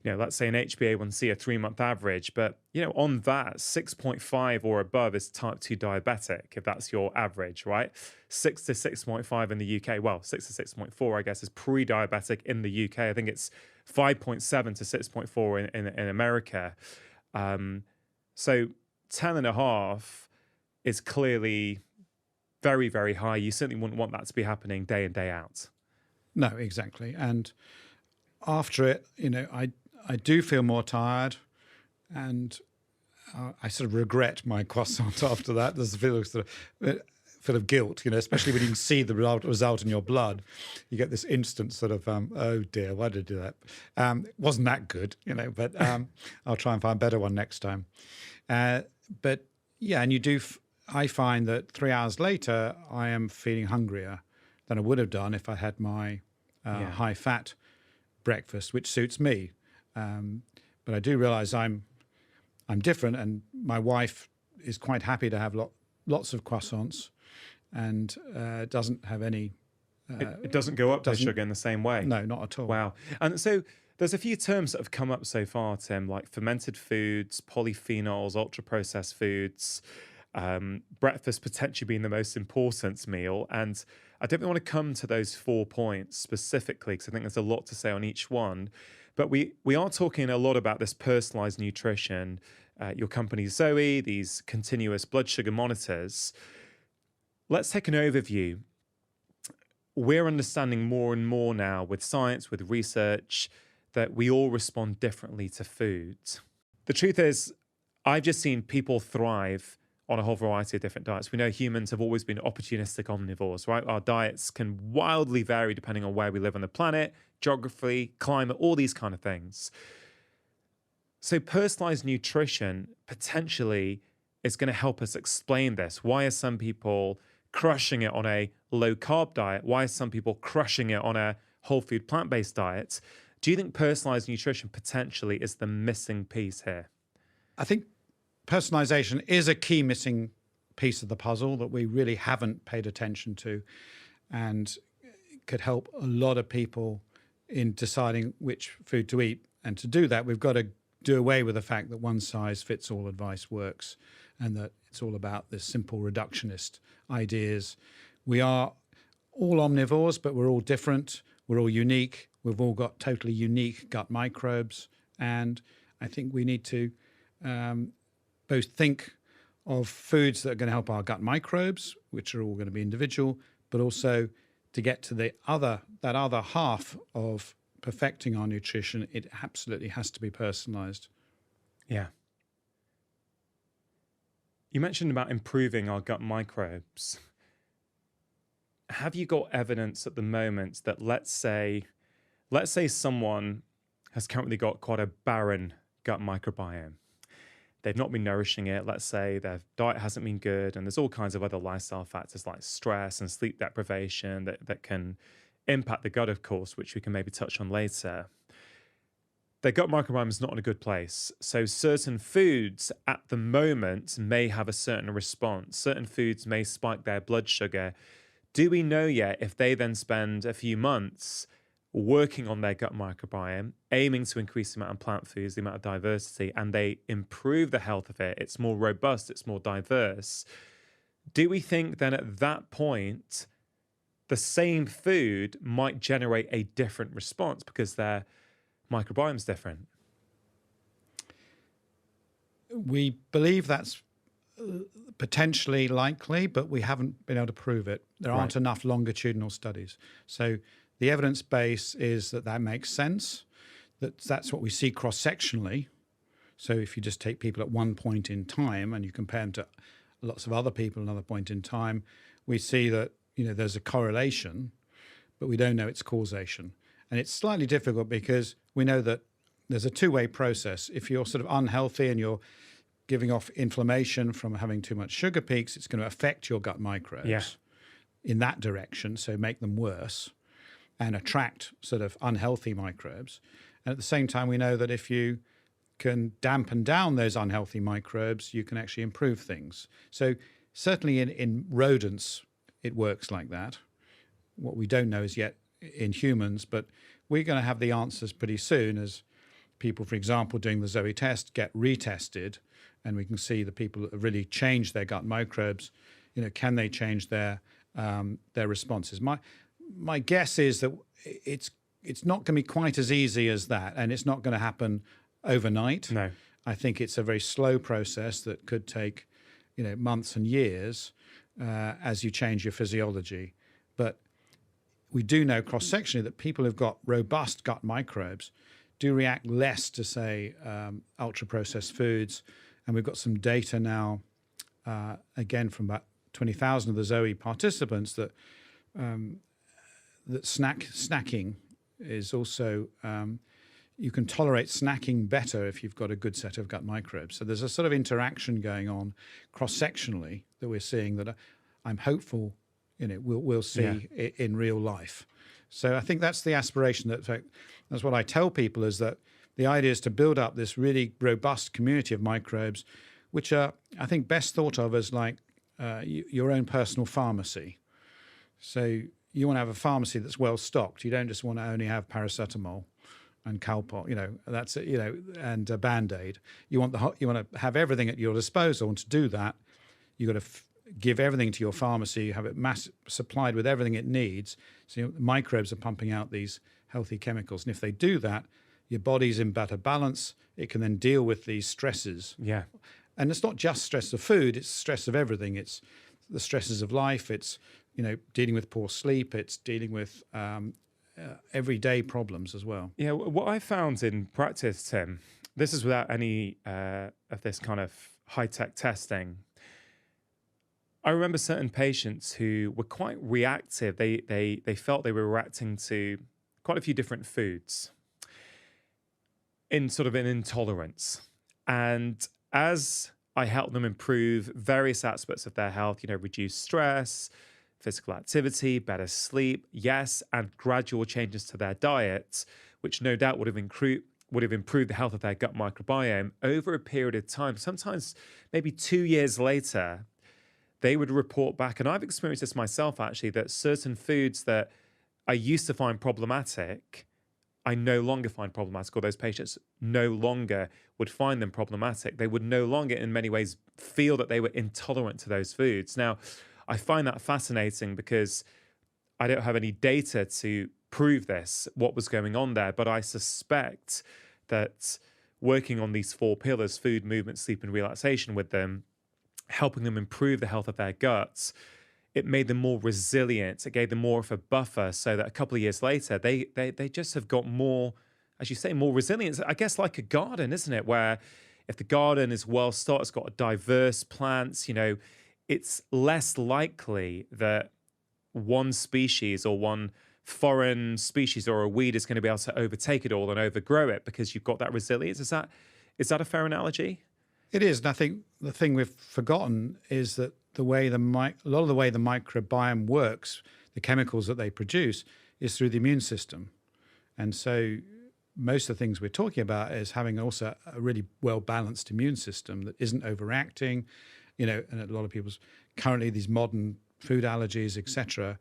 let's say an HbA1c, a 3-month average. But, on that, 6.5 or above is type 2 diabetic, if that's your average, right? 6 to 6.5 in the UK. Well, 6 to 6.4, I guess, is pre-diabetic in the UK. I think it's 5.7 to 6.4 in America. So 10.5 is clearly very, very high. You certainly wouldn't want that to be happening day in, day out. No, exactly. And after it, I do feel more tired, and I sort of regret my croissant after that. There's a feel of guilt, especially when you can see the result in your blood. You get this instant sort of, oh dear, why did I do that? It wasn't that good, but I'll try and find a better one next time. But yeah, and I find that 3 hours later, I am feeling hungrier than I would have done if I had my high-fat breakfast, which suits me. But I do realize I'm different, and my wife is quite happy to have lots of croissants, and doesn't have any. It doesn't go up by sugar in the same way. No, not at all. Wow. And so there's a few terms that have come up so far, Tim, like fermented foods, polyphenols, ultra-processed foods, breakfast potentially being the most important meal. And I don't really want to come to those 4 points specifically, because I think there's a lot to say on each one. But we are talking a lot about this personalized nutrition, your company Zoe, these continuous blood sugar monitors. Let's take an overview. We're understanding more and more now with science, with research, that we all respond differently to food. The truth is, I've just seen people thrive on a whole variety of different diets. We know humans have always been opportunistic omnivores, right? Our diets can wildly vary depending on where we live on the planet, geography, climate, all these kind of things. So personalized nutrition potentially is going to help us explain this. Why are some people crushing it on a low-carb diet? Why are some people crushing it on a whole food plant-based diet? Do you think personalized nutrition potentially is the missing piece here? I think personalization is a key missing piece of the puzzle that we really haven't paid attention to, and could help a lot of people in deciding which food to eat. And to do that, we've got to do away with the fact that one size fits all advice works, and that it's all about this simple reductionist ideas. We are all omnivores, but we're all different. We're all unique. We've all got totally unique gut microbes. And I think we need to both think of foods that are going to help our gut microbes, which are all going to be individual, but also to get to that other half of perfecting our nutrition, it absolutely has to be personalized. Yeah. You mentioned about improving our gut microbes. Have you got evidence at the moment that let's say someone has currently got quite a barren gut microbiome? They've not been nourishing it. Let's say their diet hasn't been good, and there's all kinds of other lifestyle factors like stress and sleep deprivation that can impact the gut, of course, which we can maybe touch on later. Their gut microbiome is not in a good place. So certain foods at the moment may have a certain response. Certain foods may spike their blood sugar. Do we know yet if they then spend a few months working on their gut microbiome, aiming to increase the amount of plant foods, the amount of diversity, and they improve the health of it, it's more robust, it's more diverse, do we think then at that point the same food might generate a different response because their microbiome is different? We believe that's potentially likely, but we haven't been able to prove it. There aren't enough longitudinal studies. So the evidence base is that makes sense, that's what we see cross-sectionally. So if you just take people at one point in time and you compare them to lots of other people at another point in time, we see that there's a correlation, but we don't know its causation. And it's slightly difficult because we know that there's a two-way process. If you're sort of unhealthy and you're giving off inflammation from having too much sugar peaks, it's going to affect your gut microbes in that direction, so make them worse and attract sort of unhealthy microbes. And at the same time, we know that if you can dampen down those unhealthy microbes, you can actually improve things. So certainly in rodents, it works like that. What we don't know is yet in humans, but we're going to have the answers pretty soon as people, for example, doing the Zoe test get retested, and we can see the people that have really changed their gut microbes. Can they change their responses? My guess is that it's not going to be quite as easy as that, and it's not going to happen overnight. No. I think it's a very slow process that could take, months and years as you change your physiology. But we do know cross-sectionally that people who've got robust gut microbes do react less to, say, ultra-processed foods. And we've got some data now, again, from about 20,000 of the Zoe participants that snacking is also, you can tolerate snacking better if you've got a good set of gut microbes. So there's a sort of interaction going on cross-sectionally that we're seeing that I'm hopeful we'll see in real life. So I think that's the aspiration. That's what I tell people, is that the idea is to build up this really robust community of microbes, which are, I think, best thought of as like your own personal pharmacy. So you want to have a pharmacy that's well stocked. You don't just want to only have paracetamol and Calpol, that's it, and a Band-Aid. You want to have everything at your disposal, and to do that, you've got to give everything to your pharmacy, have it supplied with everything it needs. So the microbes are pumping out these healthy chemicals. And if they do that, your body's in better balance. It can then deal with these stresses. Yeah. And it's not just stress of food, it's stress of everything. It's the stresses of life. It's, dealing with poor sleep. It's dealing with everyday problems as well. Yeah, what I found in practice, Tim, this is without any of this kind of high-tech testing. I remember certain patients who were quite reactive. They felt they were reacting to quite a few different foods in sort of an intolerance. And as I helped them improve various aspects of their health, reduce stress, physical activity, better sleep, yes, and gradual changes to their diet, which no doubt would have improved the health of their gut microbiome over a period of time, sometimes maybe 2 years later, they would report back, and I've experienced this myself actually, that certain foods that I used to find problematic, I no longer find problematic, or those patients no longer would find them problematic. They would no longer, in many ways, feel that they were intolerant to those foods. Now, I find that fascinating because I don't have any data to prove this, what was going on there, but I suspect that working on these 4 pillars, food, movement, sleep, and relaxation with them, helping them improve the health of their guts, it made them more resilient. It gave them more of a buffer so that a couple of years later, they just have got more, as you say, more resilience. I guess like a garden, isn't it? Where if the garden is well stocked, it's got diverse plants, it's less likely that one species or one foreign species or a weed is going to be able to overtake it all and overgrow it because you've got that resilience. Is that a fair analogy? It is, and I think the thing we've forgotten is that a lot of the way the microbiome works, the chemicals that they produce, is through the immune system. And so most of the things we're talking about is having also a really well-balanced immune system that isn't overreacting, and a lot of people's currently these modern food allergies, etc.,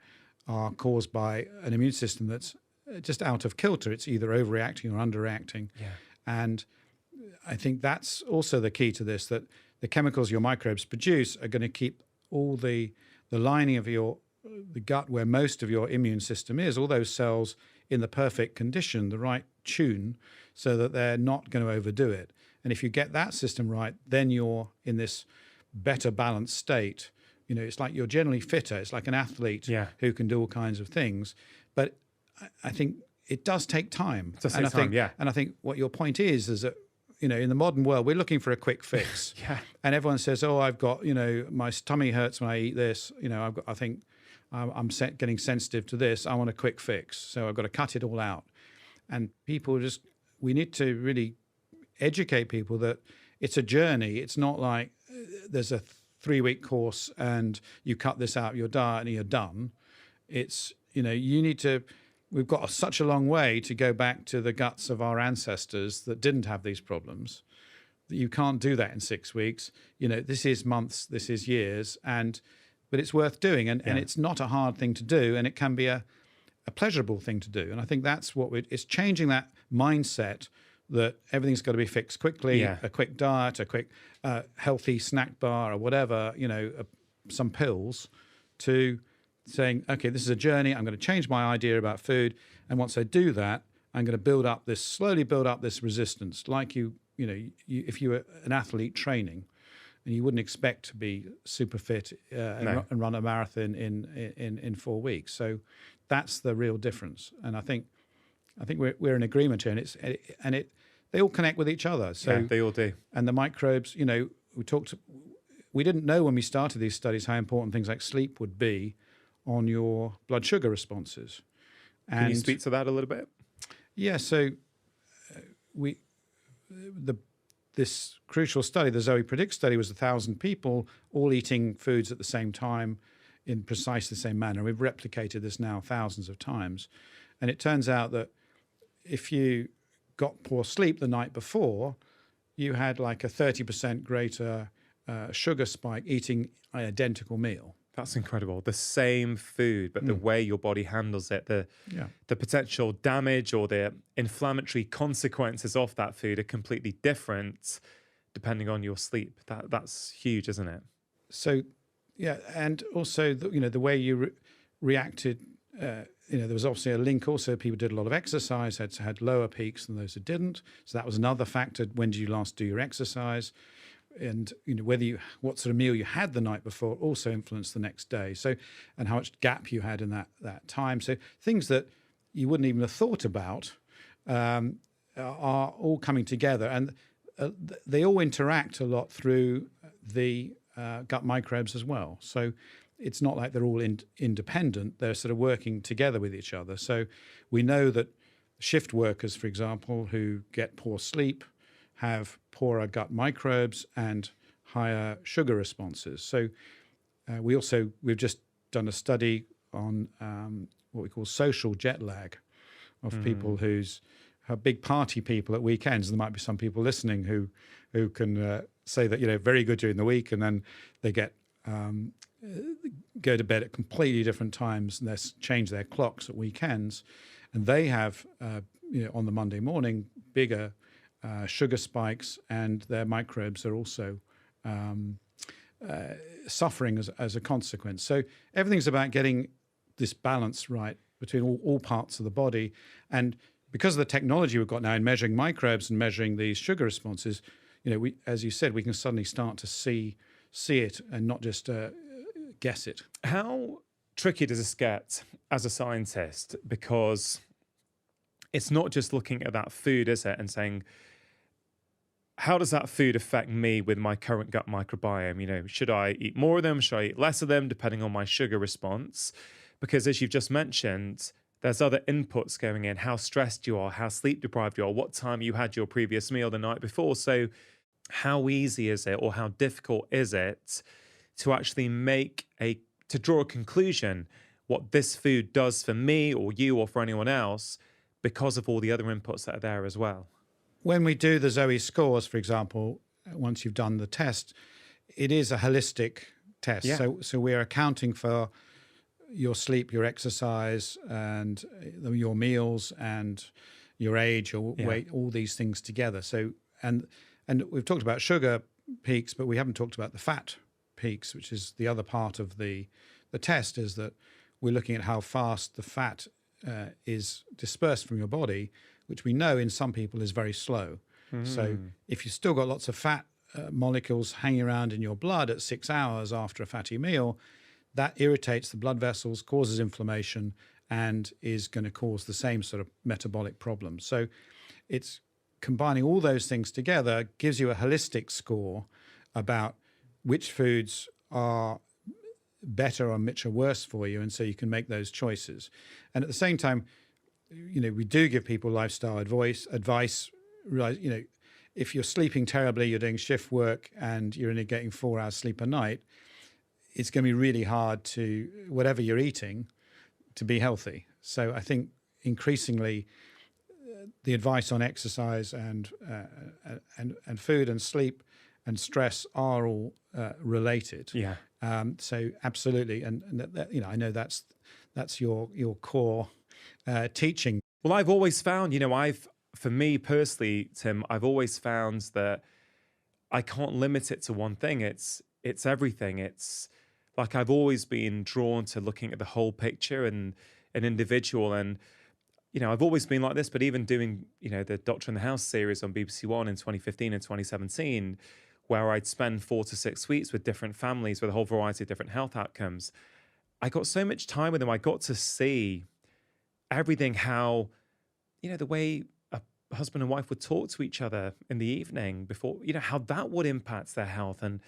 are caused by an immune system that's just out of kilter. It's either overreacting or underreacting. Yeah. And I think that's also the key to this, that the chemicals your microbes produce are going to keep all the lining of the gut where most of your immune system is, all those cells in the perfect condition, the right tune, so that they're not going to overdo it. And if you get that system right, then you're in this better balanced state. It's like you're generally fitter. It's like an athlete who can do all kinds of things. But I think it does take time. It does take time, yeah. And I think what your point is that, in the modern world, we're looking for a quick fix. Yeah. And everyone says, oh, I've got, my tummy hurts when I eat this. I think I'm getting sensitive to this. I want a quick fix. So I've got to cut it all out. And people we need to really educate people that it's a journey. It's not like there's a 3-week course and you cut this out of your diet and you're done. It's, you need to we've got such a long way to go back to the guts of our ancestors that didn't have these problems, that you can't do that in 6 weeks. This is months, this is years, but it's worth doing, and it's not a hard thing to do, and it can be a pleasurable thing to do. And I think that's it's changing that mindset that everything's got to be fixed quickly, a quick diet, a quick healthy snack bar or whatever, some pills, to saying, okay, this is a journey. I'm going to change my idea about food. And once I do that, I'm going to slowly build up this resistance. Like if you were an athlete training, and you wouldn't expect to be super fit and run a marathon in 4 weeks. So that's the real difference. And I think we're in agreement here, and they all connect with each other. So they all do. And the microbes, we didn't know when we started these studies how important things like sleep would be on your blood sugar responses. Can you speak to that a little bit? Yeah. So this crucial study, the Zoe Predict study, was 1,000 people all eating foods at the same time in precisely the same manner. We've replicated this now thousands of times. And it turns out that if you got poor sleep the night before, you had like a 30% greater sugar spike eating an identical meal. That's incredible. The same food, but the way your body handles it, the potential damage or the inflammatory consequences of that food are completely different depending on your sleep. That's huge, isn't it? So, yeah, and also the way you reacted. There was obviously a link. Also, people did a lot of exercise, had lower peaks than those who didn't. So that was another factor. When did you last do your exercise? And what sort of meal you had the night before also influenced the next day. So, and how much gap you had in that time. So things that you wouldn't even have thought about are all coming together, and they all interact a lot through the gut microbes as well. So it's not like they're all independent. They're sort of working together with each other. So we know that shift workers, for example, who get poor sleep, have poorer gut microbes and higher sugar responses. So we've just done a study on what we call social jet lag of people who's big party people at weekends. There might be some people listening who can say that, very good during the week, and then they go to bed at completely different times, and they change their clocks at weekends, and they have on the Monday morning bigger sugar spikes, and their microbes are also suffering as a consequence. So everything's about getting this balance right between all parts of the body. And because of the technology we've got now in measuring microbes and measuring these sugar responses, we, as you said, we can suddenly start to see it and not just guess it. How tricky does this get as a scientist? Because it's not just looking at that food, is it, and saying, how does that food affect me with my current gut microbiome? Should I eat more of them? Should I eat less of them, depending on my sugar response? Because as you've just mentioned, there's other inputs going in, how stressed you are, how sleep deprived you are, what time you had your previous meal the night before. So how easy is it, or how difficult is it to actually to draw a conclusion what this food does for me or you or for anyone else, because of all the other inputs that are there as well? When we do the Zoe scores, for example, once you've done the test, it is a holistic test. Yeah. So we're accounting for your sleep, your exercise, and your meals, and your age, your weight, all these things together. So and we've talked about sugar peaks, but we haven't talked about the fat peaks, which is the other part of the test, is that we're looking at how fast the fat is dispersed from your body, which we know in some people is very slow. So if you've still got lots of fat molecules hanging around in your blood at 6 hours after a fatty meal, that irritates the blood vessels, causes inflammation, and is going to cause the same sort of metabolic problems. So it's combining all those things together gives you a holistic score about which foods are better and which are worse for you, and so you can make those choices. And at the same time, we do give people lifestyle advice. If you're sleeping terribly, you're doing shift work, and you're only getting 4 hours sleep a night, it's going to be really hard to, whatever you're eating, to be healthy. So I think increasingly the advice on exercise and food and sleep and stress are all related. Yeah. So absolutely, and you know, I know that's your core teaching. Well, I've always found, you know, for me personally, Tim, I've always found that I can't limit it to one thing. It's everything. It's like I've always been drawn to looking at the whole picture and an individual. And, you know, I've always been like this, but even doing, you know, the Doctor in the House series on BBC One in 2015 and 2017, where I'd spend 4 to 6 weeks with different families with a whole variety of different health outcomes. I got so much time with them. I got to see everything, how, you know, the way a husband and wife would talk to each other in the evening before, you know, how that would impact their health. And,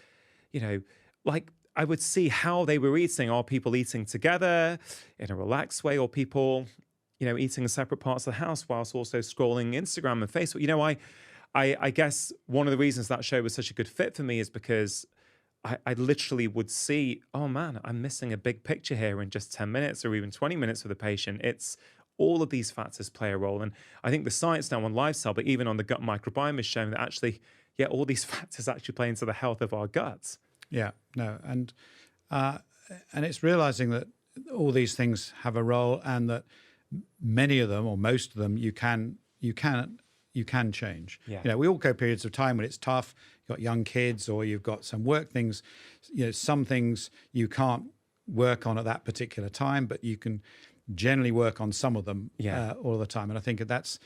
you know, like I would see how they were eating. Are people eating together in a relaxed way, or people, you know, eating in separate parts of the house whilst also scrolling Instagram and Facebook? You know, I guess one of the reasons that show was such a good fit for me is because I literally would see, oh man, I'm missing a big picture here in just 10 minutes or even 20 minutes with the patient. It's all of these factors play a role. And I think the science now on lifestyle, but even on the gut microbiome, is showing that actually, yeah, all these factors actually play into the health of our guts. Yeah, no, and it's realizing that all these things have a role, and that many of them, or most of them, you can change. Yeah. You know, we all go periods of time when it's tough. You've got young kids, or you've got some work things. You know, some things you can't work on at that particular time, but you can generally work on some of them all the time. And I think that's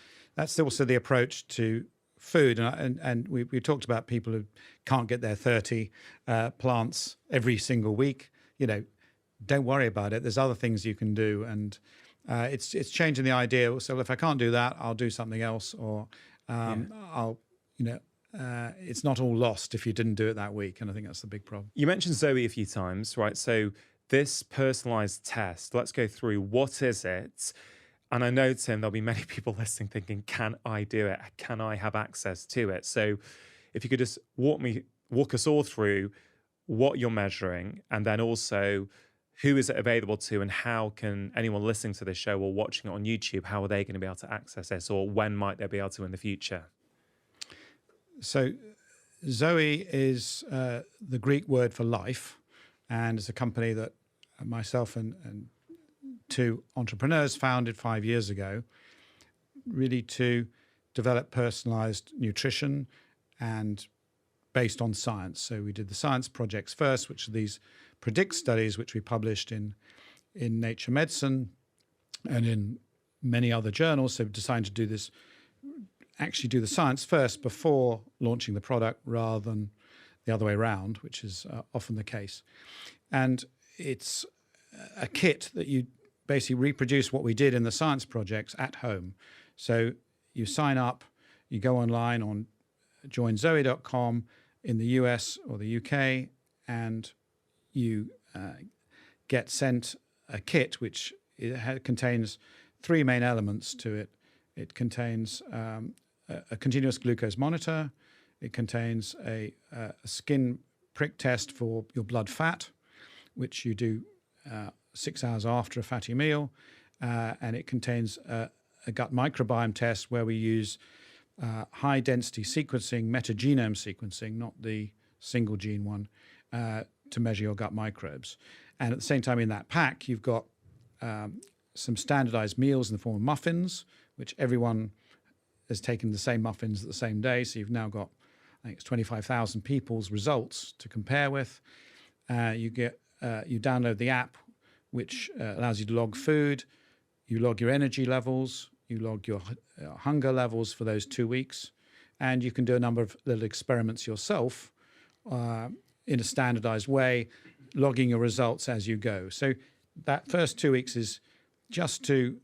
also the approach to food. And we talked about people who can't get their 30 plants every single week. You know, don't worry about it. There's other things you can do, and it's changing the idea. So if I can't do that, I'll do something else, or I'll, you know, it's not all lost if you didn't do it that week. And I think that's the big problem. You mentioned Zoe a few times, right? So this personalized test, let's go through, what is it? And I know, Tim, there'll be many people listening thinking, can I do it? Can I have access to it? So if you could just walk us all through what you're measuring, and then also who is it available to, and how can anyone listening to this show or watching it on YouTube, how are they going to be able to access this, or when might they be able to in the future? So Zoe is the Greek word for life, and it's a company that myself and two entrepreneurs founded 5 years ago, really to develop personalized nutrition and based on science. So we did the science projects first, which are these predict studies, which we published in Nature Medicine and in many other journals. So we decided to do this, actually do the science first before launching the product, rather than the other way around, which is often the case. And it's a kit that you basically reproduce what we did in the science projects at home. So you sign up, you go online on joinzoe.com in the US or the UK, and you get sent a kit which contains 3 main elements to it. It contains a continuous glucose monitor. It contains a skin prick test for your blood fat, which you do 6 hours after a fatty meal. And it contains a gut microbiome test where we use high-density sequencing, metagenome sequencing, not the single gene one, to measure your gut microbes. And at the same time in that pack, you've got some standardized meals in the form of muffins, which everyone has taken the same muffins at the same day. So you've now got, I think it's 25,000 people's results to compare with. You download the app, which allows you to log food. You log your energy levels. You log your hunger levels for those 2 weeks. And you can do a number of little experiments yourself in a standardized way, logging your results as you go. So that first 2 weeks is just to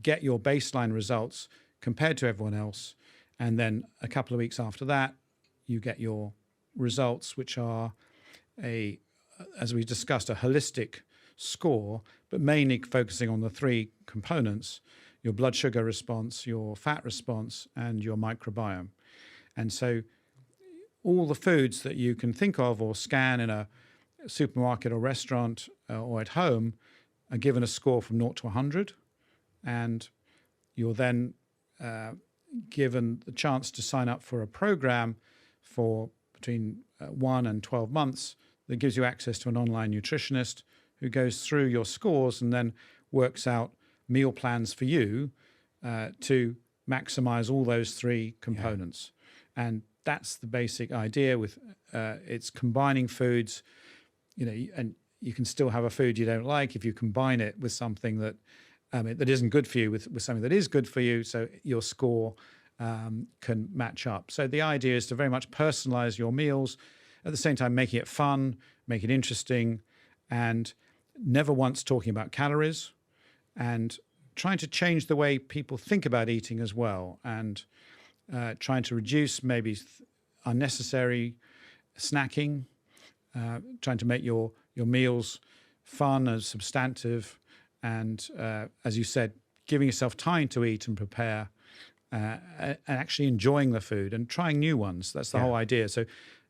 get your baseline results compared to everyone else. And then a couple of weeks after that, you get your results, which are as we discussed, a holistic score, but mainly focusing on the 3 components: your blood sugar response, your fat response, and your microbiome. And so all the foods that you can think of or scan in a supermarket or restaurant or at home are given a score from 0 to 100. And you're then given the chance to sign up for a program for between 1 and 12 months that gives you access to an online nutritionist who goes through your scores and then works out meal plans for you to maximize all those three components. And that's the basic idea with it's combining foods, and you can still have a food you don't like if you combine it with something that that isn't good for you with something that is good for you, so your score can match up. So the idea is to very much personalize your meals, at the same time making it fun, make it interesting, and never once talking about calories, and trying to change the way people think about eating as well, and trying to reduce maybe unnecessary snacking, trying to make your meals fun and substantive, and as you said, giving yourself time to eat and prepare, and actually enjoying the food and trying new ones. That's the whole idea. So,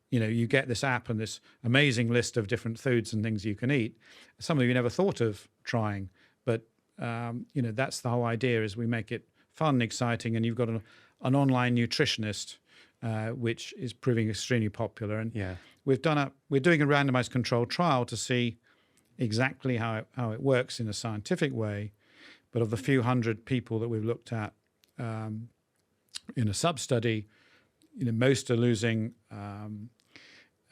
you get this app and this amazing list of different foods and things you can eat. Some of you never thought of trying, but that's the whole idea, is we make it fun and exciting, and you've got an online nutritionist, which is proving extremely popular. And we're doing a randomized controlled trial to see exactly how it works in a scientific way. But of the few hundred people that we've looked at in a sub-study, most are losing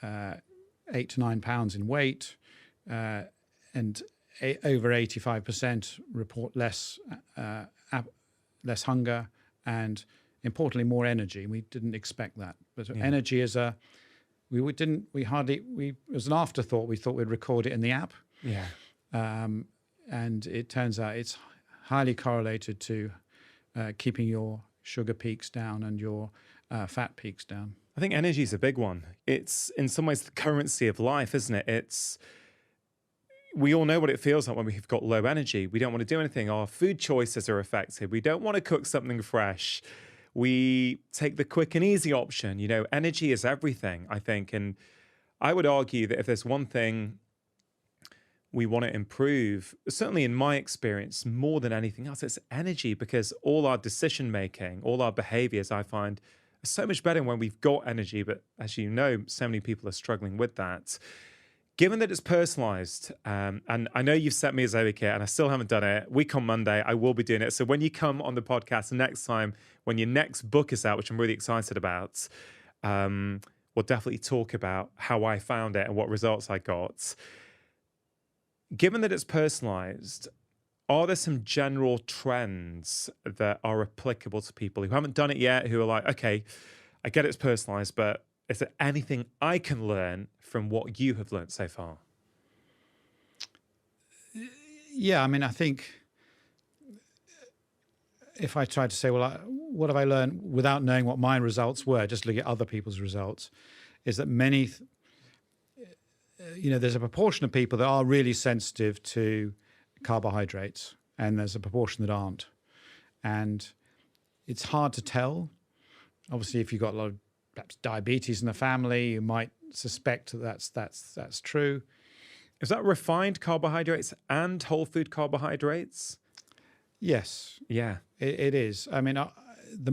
8 to 9 pounds in weight, and over 85% report less hunger, and importantly more energy. We didn't expect that, but energy is as an afterthought. We thought we'd record it in the app, and it turns out it's highly correlated to keeping your sugar peaks down and your fat peaks down. I think energy is a big one. It's in some ways the currency of life, isn't it? We all know what it feels like when we've got low energy. We don't want to do anything. Our food choices are affected. We don't want to cook something fresh. We take the quick and easy option. Energy is everything, I think. And I would argue that if there's one thing we want to improve, certainly in my experience, more than anything else, it's energy, because all our decision making, all our behaviors, I find, are so much better when we've got energy. But as you know, so many people are struggling with that. Given that it's personalized, and I know you've set me a Zoe kit and I still haven't done it, week on Monday, I will be doing it. So when you come on the podcast next time, when your next book is out, which I'm really excited about, we'll definitely talk about how I found it and what results I got. Given that it's personalized, are there some general trends that are applicable to people who haven't done it yet, who are like, okay, I get it's personalized, but is there anything I can learn from what you have learned so far? Yeah, I think if I tried to say, well, what have I learned without knowing what my results were, just look at other people's results, is that there's a proportion of people that are really sensitive to carbohydrates, and there's a proportion that aren't. And it's hard to tell. Obviously, if you've got a lot of perhaps diabetes in the family, you might suspect that that's true. Is that refined carbohydrates and whole food carbohydrates? Yes. Yeah. It is. The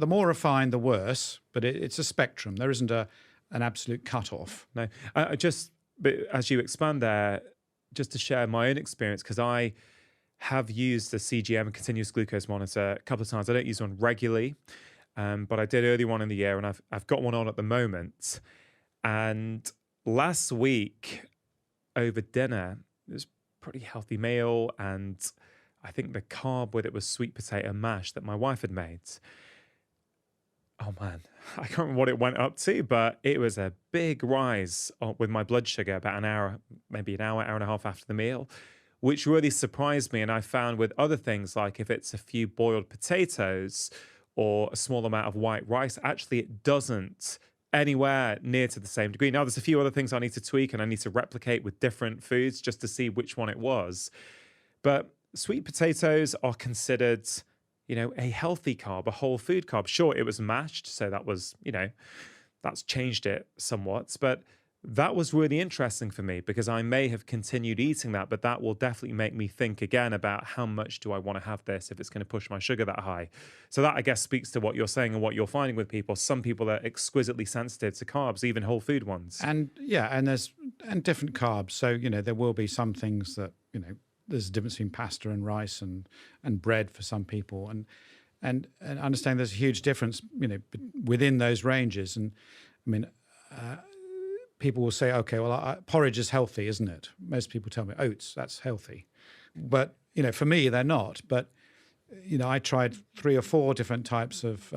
more refined, the worse. But it's a spectrum. There isn't an absolute cutoff. No. But as you expand there, just to share my own experience, because I have used the CGM, continuous glucose monitor, a couple of times. I don't use one regularly. But I did early on in the year, and I've got one on at the moment. And last week, over dinner, it was a pretty healthy meal, and I think the carb with it was sweet potato mash that my wife had made. Oh man, I can't remember what it went up to, but it was a big rise with my blood sugar about an hour, maybe an hour and a half after the meal, which really surprised me. And I found with other things, like if it's a few boiled potatoes or a small amount of white rice, actually it doesn't anywhere near to the same degree. Now, there's a few other things I need to tweak and I need to replicate with different foods just to see which one it was. But sweet potatoes are considered, a healthy carb, a whole food carb. Sure, it was mashed, so that was, that's changed it somewhat. But That was really interesting for me because I may have continued eating that, but that will definitely make me think again about how much do I want to have this if it's going to push my sugar that high. So that, I guess, speaks to what you're saying and what you're finding with people. Some people are exquisitely sensitive to carbs, even whole food ones. And yeah, and different carbs. So, there will be some things that, there's a difference between pasta and rice and bread for some people. And understand there's a huge difference, within those ranges. And I mean, people will say, okay, well, porridge is healthy, isn't it? Most people tell me oats, that's healthy. But, for me, they're not. But, I tried 3 or 4 different types of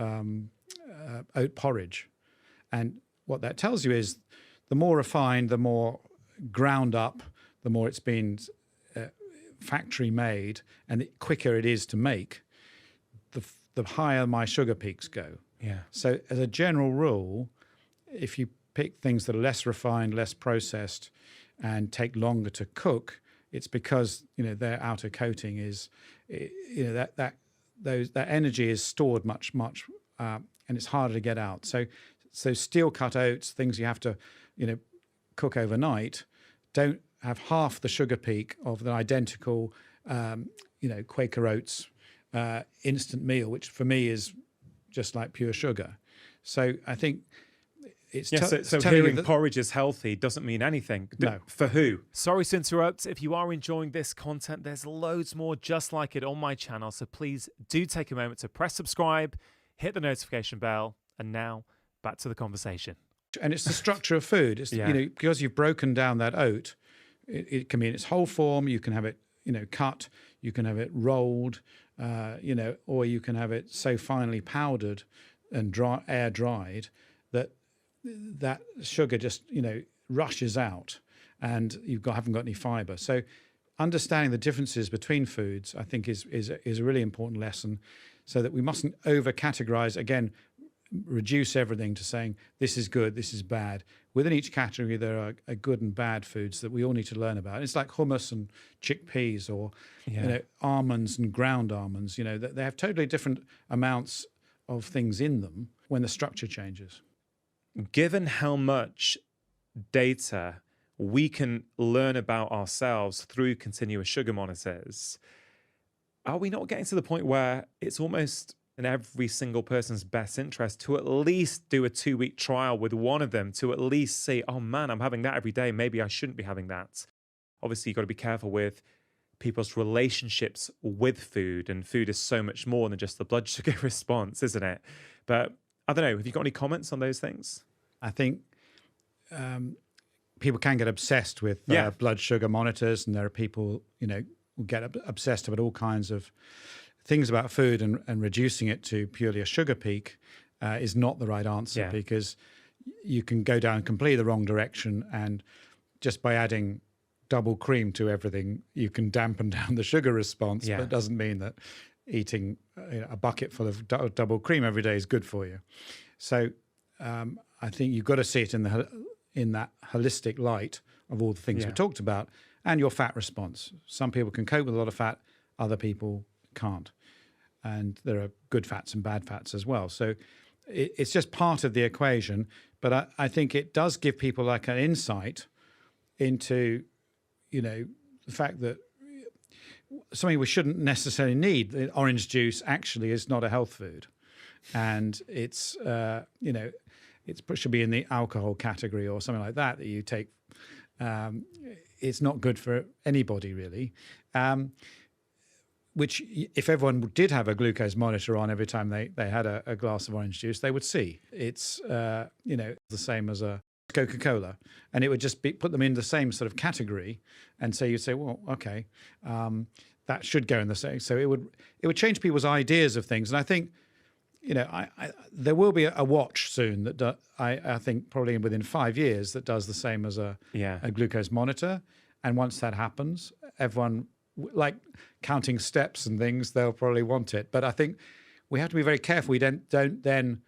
oat porridge. And what that tells you is the more refined, the more ground up, the more it's been factory made, and the quicker it is to make, the higher my sugar peaks go. Yeah. So as a general rule, if you pick things that are less refined, less processed, and take longer to cook, it's because their outer coating is that energy is stored much, and it's harder to get out. So steel cut oats, things you have to cook overnight, don't have half the sugar peak of the identical Quaker Oats instant meal, which for me is just like pure sugar. So I think it's so hearing porridge is healthy doesn't mean anything. No. For who? Sorry to interrupt. If you are enjoying this content, there's loads more just like it on my channel. So please do take a moment to press subscribe, hit the notification bell, and now back to the conversation. And it's the structure of food. It's, because you've broken down that oat, it can be in its whole form. You can have it, cut. You can have it rolled, or you can have it so finely powdered and air dried that sugar just, rushes out, and haven't got any fiber. So understanding the differences between foods, I think, is a really important lesson, so that we mustn't over categorize, again, reduce everything to saying this is good, this is bad. Within each category, there are good and bad foods that we all need to learn about. It's like hummus and chickpeas, or almonds and ground almonds. That they have totally different amounts of things in them when the structure changes. Given how much data we can learn about ourselves through continuous sugar monitors, are we not getting to the point where it's almost in every single person's best interest to at least do a 2-week trial with one of them, to at least say, oh man, I'm having that every day, maybe I shouldn't be having that? Obviously, you've got to be careful with people's relationships with food, and food is so much more than just the blood sugar response, isn't it? But I don't know, have you got any comments on those things? I think people can get obsessed with blood sugar monitors, and there are people, who get obsessed about all kinds of things about food, and reducing it to purely a sugar peak is not the right answer, because you can go down completely the wrong direction, and just by adding double cream to everything, you can dampen down the sugar response, but it doesn't mean that eating a bucket full of double cream every day is good for you. So I think you've got to see it in that holistic light of all the things we talked about, and your fat response. Some people can cope with a lot of fat, other people can't. And there are good fats and bad fats as well. So it's just part of the equation. But I think it does give people like an insight into, the fact that something we shouldn't necessarily need. Orange juice actually is not a health food. And it's, it should be in the alcohol category or something like that you take. It's not good for anybody, really. Which, if everyone did have a glucose monitor on every time they had a glass of orange juice, they would see. It's, the same as a Coca-Cola. And it would just put them in the same sort of category. And so you'd say, well, okay, that should go in the same. So it would change people's ideas of things. And I think, there will be a watch soon that I think probably within 5 years that does the same as a glucose monitor. And once that happens, everyone, like counting steps and things, they'll probably want it. But I think we have to be very careful. We don't then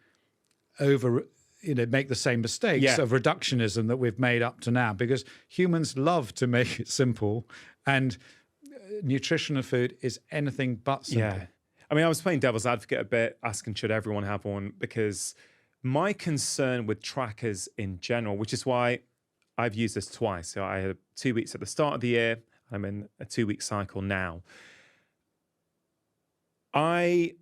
make the same mistakes of reductionism that we've made up to now, because humans love to make it simple, and nutrition of food is anything but simple. Yeah. I mean, I was playing devil's advocate a bit, asking should everyone have one, because my concern with trackers in general, which is why I've used this twice. So I had 2 weeks at the start of the year. I'm in a 2-week cycle now. I've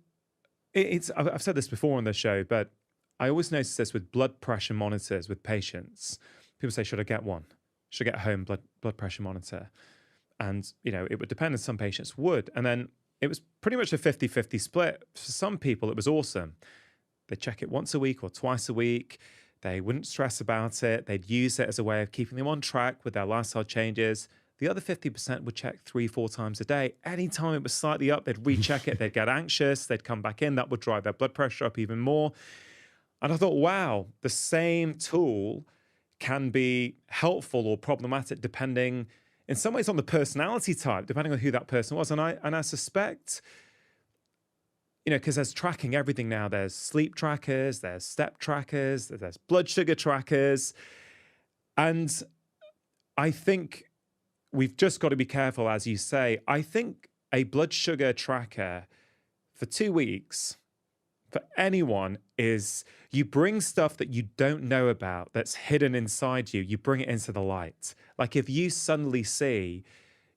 said this before on the show, but I always notice this with blood pressure monitors with patients. People say, should I get one? Should I get a home blood pressure monitor? And, it would depend, and some patients would. And then it was pretty much a 50-50 split. For some people, it was awesome. They'd check it once a week or twice a week. They wouldn't stress about it. They'd use it as a way of keeping them on track with their lifestyle changes. The other 50% would check 3-4 times a day. Anytime it was slightly up, they'd recheck it. They'd get anxious. They'd come back in. That would drive their blood pressure up even more. And I thought, wow, the same tool can be helpful or problematic depending, in some ways, on the personality type, depending on who that person was. And I suspect, because there's tracking everything now. There's sleep trackers, there's step trackers, there's blood sugar trackers. And I think we've just got to be careful, as you say. I think a blood sugar tracker for 2 weeks for anyone is you bring stuff that you don't know about that's hidden inside you. You bring it into the light. Like if you suddenly see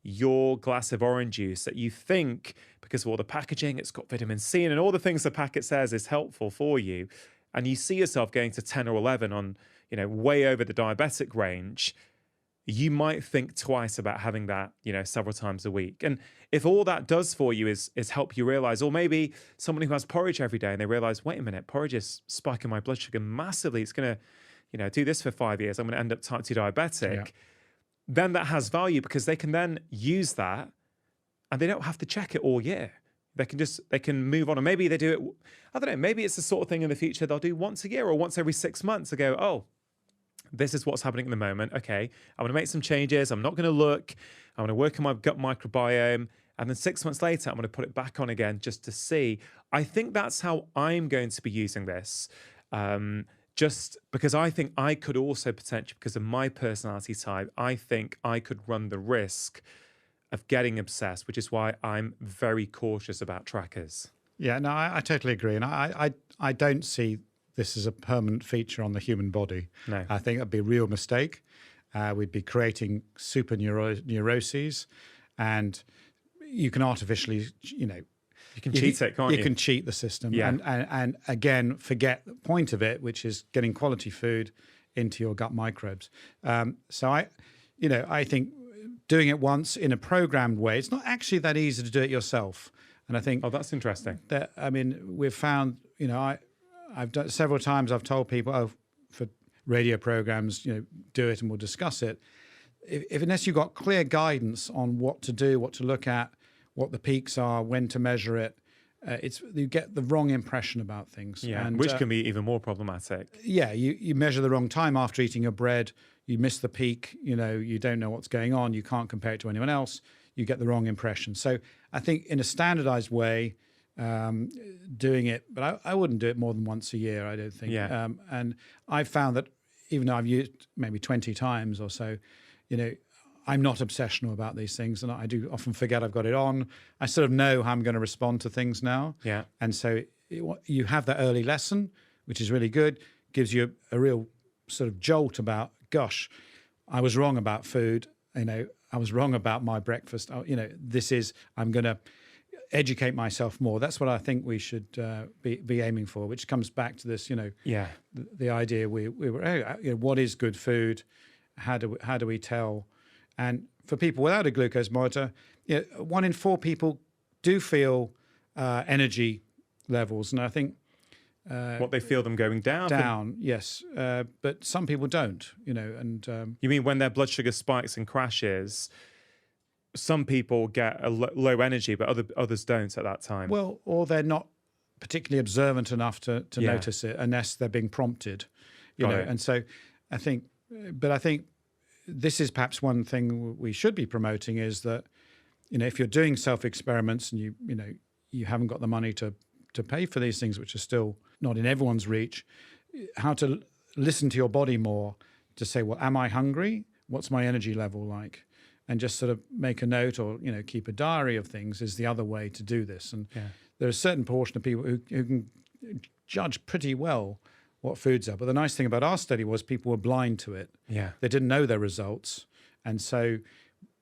your glass of orange juice that you think, because of all the packaging, it's got vitamin C in and all the things the packet says is helpful for you, and you see yourself going to 10 or 11 on, way over the diabetic range, you might think twice about having that, several times a week. And if all that does for you is help you realize, or maybe someone who has porridge every day and they realize, wait a minute, porridge is spiking my blood sugar massively. It's going to, do this for 5 years. I'm going to end up type 2 diabetic. Yeah. Then that has value because they can then use that and they don't have to check it all year. They can move on. And maybe they do it, I don't know, maybe it's the sort of thing in the future they'll do once a year or once every 6 months to go, oh, this is what's happening at the moment. Okay, I'm going to make some changes. I'm not going to look. I'm going to work on my gut microbiome. And then 6 months later, I'm going to put it back on again just to see. I think that's how I'm going to be using this. Just because I think I could also potentially, because of my personality type, I think I could run the risk of getting obsessed, which is why I'm very cautious about trackers. Yeah, no, I totally agree. And I don't see this is a permanent feature on the human body. No. I think it'd be a real mistake. We'd be creating super neuroses, and you can artificially, you can cheat it, can't you? You can cheat the system, yeah. and again, forget the point of it, which is getting quality food into your gut microbes. So I think doing it once in a programmed way, it's not actually that easy to do it yourself. And I think, oh, that's interesting. We've found, I've done several times. I've told people, for radio programs, do it and we'll discuss it. If unless you've got clear guidance on what to do, what to look at, what the peaks are, when to measure it, you get the wrong impression about things. Yeah, and, which can be even more problematic. Yeah, you measure the wrong time after eating your bread. You miss the peak. You don't know what's going on. You can't compare it to anyone else. You get the wrong impression. So I think in a standardized way, doing it, but I wouldn't do it more than once a year, I don't think. Yeah. And I've found that even though I've used maybe 20 times or so, I'm not obsessional about these things, and I do often forget I've got it on. I sort of know how I'm going to respond to things now. Yeah. And so you have that early lesson, which is really good, gives you a real sort of jolt about, gosh, I was wrong about food. I was wrong about my breakfast. I'm going to educate myself more. That's what I think we should be aiming for, which comes back to this, the idea we were, what is good food? How do we tell? And for people without a glucose monitor, 1 in 4 people do feel energy levels, and I think what they feel them going down. Down, yes, but some people don't. And you mean when their blood sugar spikes and crashes? Some people get a low energy, but others don't at that time. Well, or they're not particularly observant enough to notice it unless they're being prompted. And so I think this is perhaps one thing we should be promoting is that, if you're doing self-experiments and you haven't got the money to pay for these things, which are still not in everyone's reach, how to listen to your body more to say, well, am I hungry? What's my energy level like? And just sort of make a note or, keep a diary of things is the other way to do this. And there's a certain portion of people who can judge pretty well what foods are. But the nice thing about our study was people were blind to it. Yeah. They didn't know their results. And so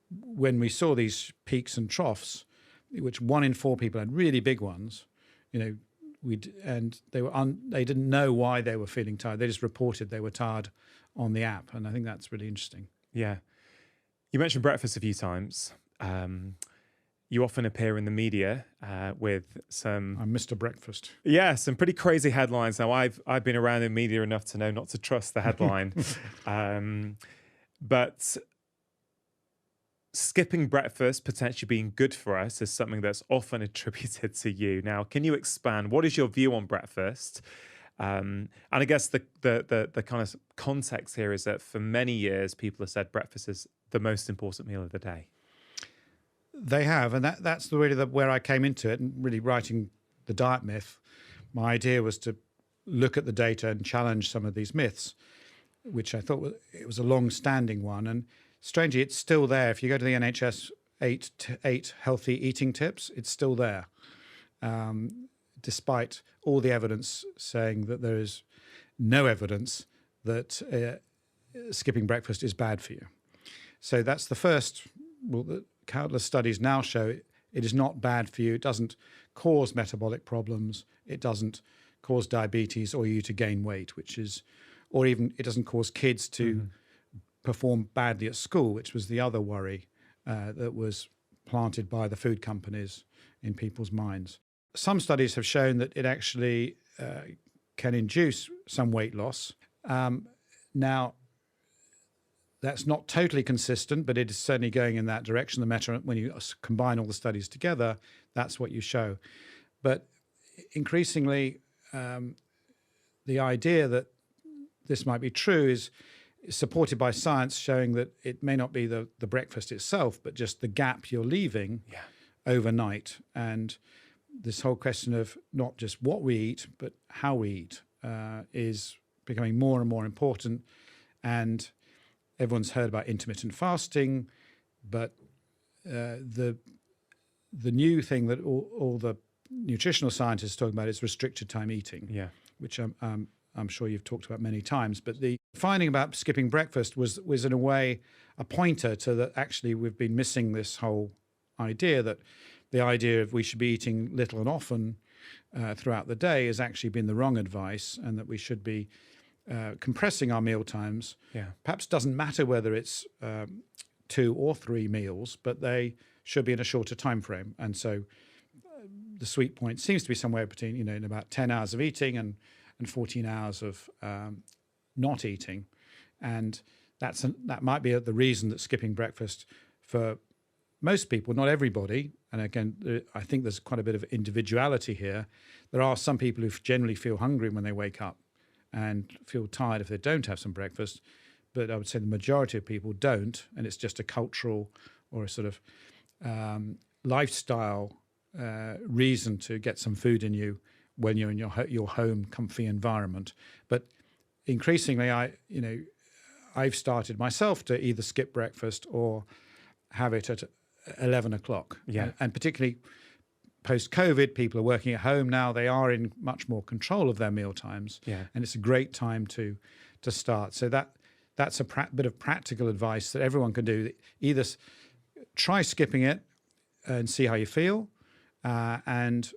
when we saw these peaks and troughs, which 1 in 4 people had really big ones, and they didn't know why they were feeling tired. They just reported they were tired on the app. And I think that's really interesting. Yeah. You mentioned breakfast a few times. You often appear in the media with some... I'm Mr. Breakfast. Yeah, some pretty crazy headlines. Now, I've been around in media enough to know not to trust the headline. But skipping breakfast potentially being good for us is something that's often attributed to you. Now, can you expand? What is your view on breakfast? And I guess the kind of context here is that for many years, people have said breakfast is the most important meal of the day. They have, and that's where I came into it, and really writing the diet myth. My idea was to look at the data and challenge some of these myths, which I thought it was a long-standing one. And strangely, it's still there. If you go to the NHS 8 healthy eating tips, it's still there, despite all the evidence saying that there is no evidence that skipping breakfast is bad for you. So that's the first. Well, countless studies now show it is not bad for you. It doesn't cause metabolic problems. It doesn't cause diabetes or you to gain weight, or even it doesn't cause kids to perform badly at school, which was the other worry that was planted by the food companies in people's minds. Some studies have shown that it actually can induce some weight loss. Now, that's not totally consistent, but it is certainly going in that direction. When you combine all the studies together, that's what you show. But increasingly, the idea that this might be true is supported by science showing that it may not be the breakfast itself, but just the gap you're leaving overnight. And this whole question of not just what we eat, but how we eat is becoming more and more important. And everyone's heard about intermittent fasting, but the new thing that all the nutritional scientists are talking about is restricted time eating, which I'm sure you've talked about many times. But the finding about skipping breakfast was in a way a pointer to that actually we've been missing this whole idea that the idea of we should be eating little and often throughout the day has actually been the wrong advice, and that we should be compressing our meal times. Perhaps doesn't matter whether it's 2 or 3 meals, but they should be in a shorter time frame. And so the sweet point seems to be somewhere between, in about 10 hours of eating and 14 hours of not eating. And that might be the reason that skipping breakfast for most people, not everybody, and again, I think there's quite a bit of individuality here. There are some people who generally feel hungry when they wake up and feel tired if they don't have some breakfast. But I would say the majority of people don't, and it's just a cultural or a sort of lifestyle reason to get some food in you when you're in your home, comfy environment. But increasingly, I've started myself to either skip breakfast or have it at 11 o'clock. And particularly post-COVID, people are working at home now. They are in much more control of their meal times, and it's a great time to start. So that's a bit of practical advice that everyone can do. Either try skipping it and see how you feel, and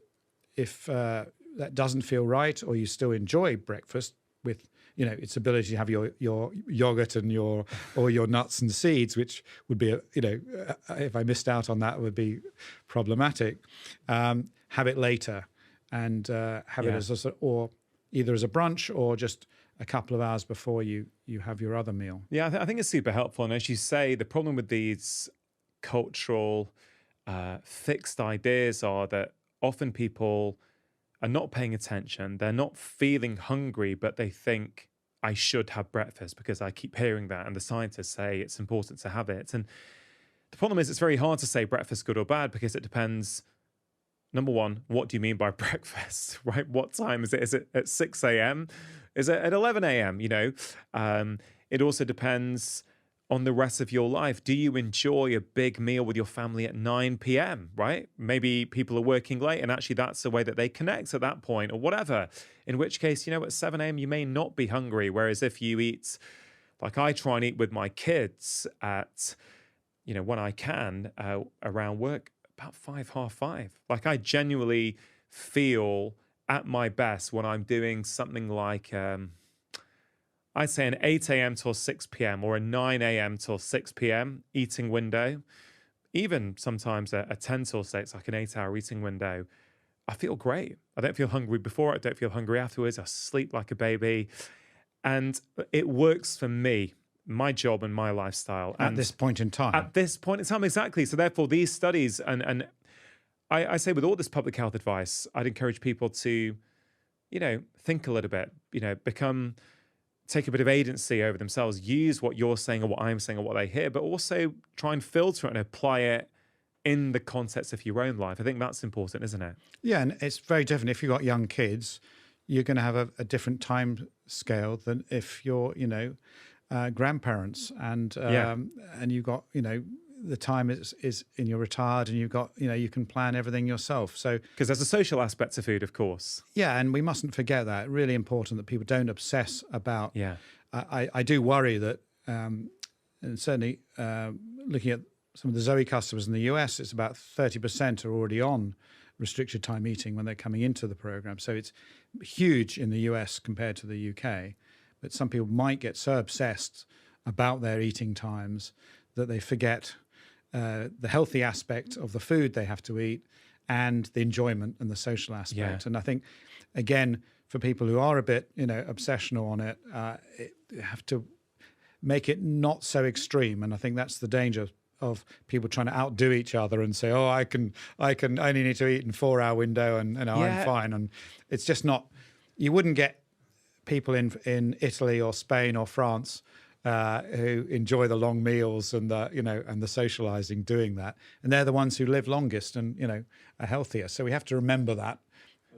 if that doesn't feel right, or you still enjoy breakfast with its ability to have your yogurt and your nuts and seeds, which would be if I missed out on that, it would be problematic. Have it later, and have it as or either as a brunch or just a couple of hours before you have your other meal. I think it's super helpful. And as you say, the problem with these cultural fixed ideas are that often people are not paying attention. They're not feeling hungry, but they think I should have breakfast because I keep hearing that. And the scientists say it's important to have it. And the problem is it's very hard to say breakfast good or bad because it depends. Number one, what do you mean by breakfast, right? What time is it? Is it at 6 a.m.? Is it at 11 a.m.? It also depends on the rest of your life? Do you enjoy a big meal with your family at 9 p.m., right? Maybe people are working late and actually that's the way that they connect at that point or whatever. In which case, at 7 a.m. you may not be hungry. Whereas if you eat, like I try and eat with my kids at, when I can, around work, about 5, half 5. Like I genuinely feel at my best when I'm doing something like, I'd say an 8 a.m. till 6 p.m. or a 9 a.m. till 6 p.m. eating window, even sometimes a 10 till 6, like an 8-hour eating window. I feel great. I don't feel hungry before. I don't feel hungry afterwards. I sleep like a baby. And it works for me, my job and my lifestyle. At this point in time. At this point in time, exactly. So therefore, these studies, and I say with all this public health advice, I'd encourage people to, think a little bit, take a bit of agency over themselves, use what you're saying or what I'm saying or what they hear, but also try and filter it and apply it in the context of your own life. I think that's important, isn't it? Yeah, and it's very different. If you've got young kids, you're going to have a different time scale than if you're, grandparents and you've got, the time is in you're retired and you've got, you can plan everything yourself. So because there's a social aspect to food, of course. Yeah, and we mustn't forget that. Really important that people don't obsess about. Yeah, I do worry that, and certainly looking at some of the Zoe customers in the US, it's about 30% are already on restricted time eating when they're coming into the program. So it's huge in the US compared to the UK. But some people might get so obsessed about their eating times that they forget the healthy aspect of the food they have to eat and the enjoyment and the social aspect. Yeah. And I think, again, for people who are a bit, obsessional on it, you have to make it not so extreme. And I think that's the danger of people trying to outdo each other and say, oh, I can only need to eat in 4-hour window and I'm fine. And it's just not, you wouldn't get people in Italy or Spain or France who enjoy the long meals and the socializing doing that. And they're the ones who live longest and, are healthier. So we have to remember that.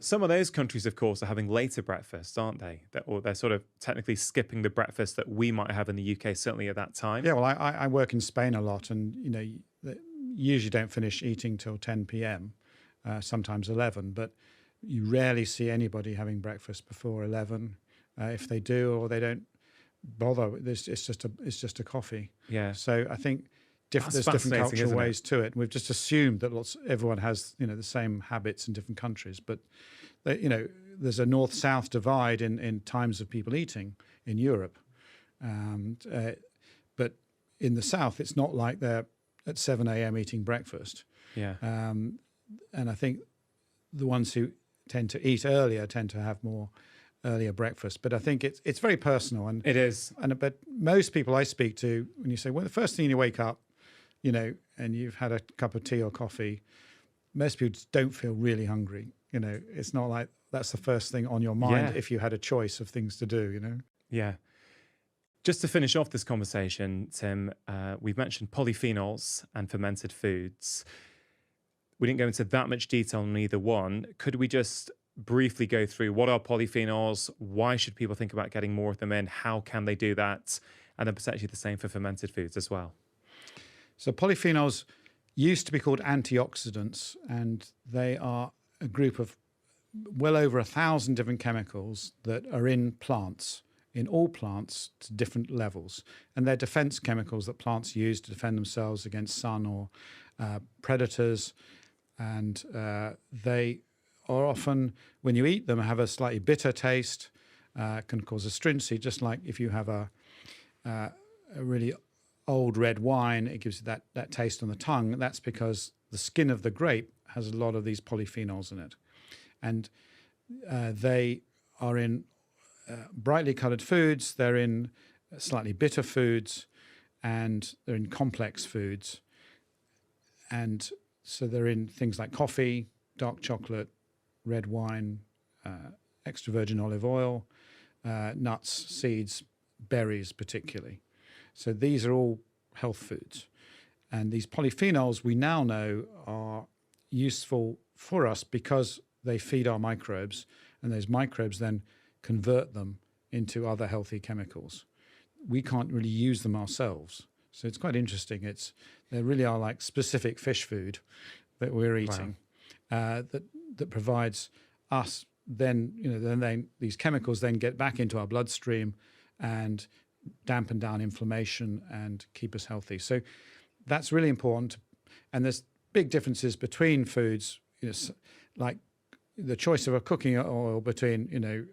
Some of those countries, of course, are having later breakfasts, aren't they? Or they're sort of technically skipping the breakfast that we might have in the UK, certainly at that time. Yeah, well, I work in Spain a lot and, you usually don't finish eating till 10 p.m., sometimes 11, but you rarely see anybody having breakfast before 11. If they do or they don't bother, it's just a coffee. Yeah. So I think there's different cultural ways to it. We've just assumed that everyone has the same habits in different countries, but there's a north-south divide in times of people eating in Europe, but in the south it's not like they're at 7 a.m. eating breakfast. Yeah. And I think the ones who tend to eat earlier tend to have more earlier breakfast, but I think it's very personal, and it is. But most people I speak to, when you say, well, the first thing you wake up, and you've had a cup of tea or coffee, most people don't feel really hungry. It's not like that's the first thing on your mind if you had a choice of things to do. Yeah. Just to finish off this conversation, Tim, we've mentioned polyphenols and fermented foods. We didn't go into that much detail on either one. Could we just briefly go through what are polyphenols, why should people think about getting more of them in, how can they do that, and then potentially the same for fermented foods as well? So polyphenols used to be called antioxidants, and they are a group of well over 1,000 different chemicals that are in plants, in all plants to different levels. And they're defense chemicals that plants use to defend themselves against sun or predators. And they are often, when you eat them, have a slightly bitter taste, can cause astringency, just like if you have a really old red wine, it gives you that taste on the tongue. That's because the skin of the grape has a lot of these polyphenols in it. And they are in brightly colored foods, they're in slightly bitter foods, and they're in complex foods. And so they're in things like coffee, dark chocolate, red wine, extra virgin olive oil, nuts, seeds, berries particularly. So these are all health foods. And these polyphenols we now know are useful for us because they feed our microbes, and those microbes then convert them into other healthy chemicals. We can't really use them ourselves. So it's quite interesting. There really are like specific fish food that we're eating that provides us then, these chemicals then get back into our bloodstream and dampen down inflammation and keep us healthy. So that's really important. And there's big differences between foods, like the choice of a cooking oil between,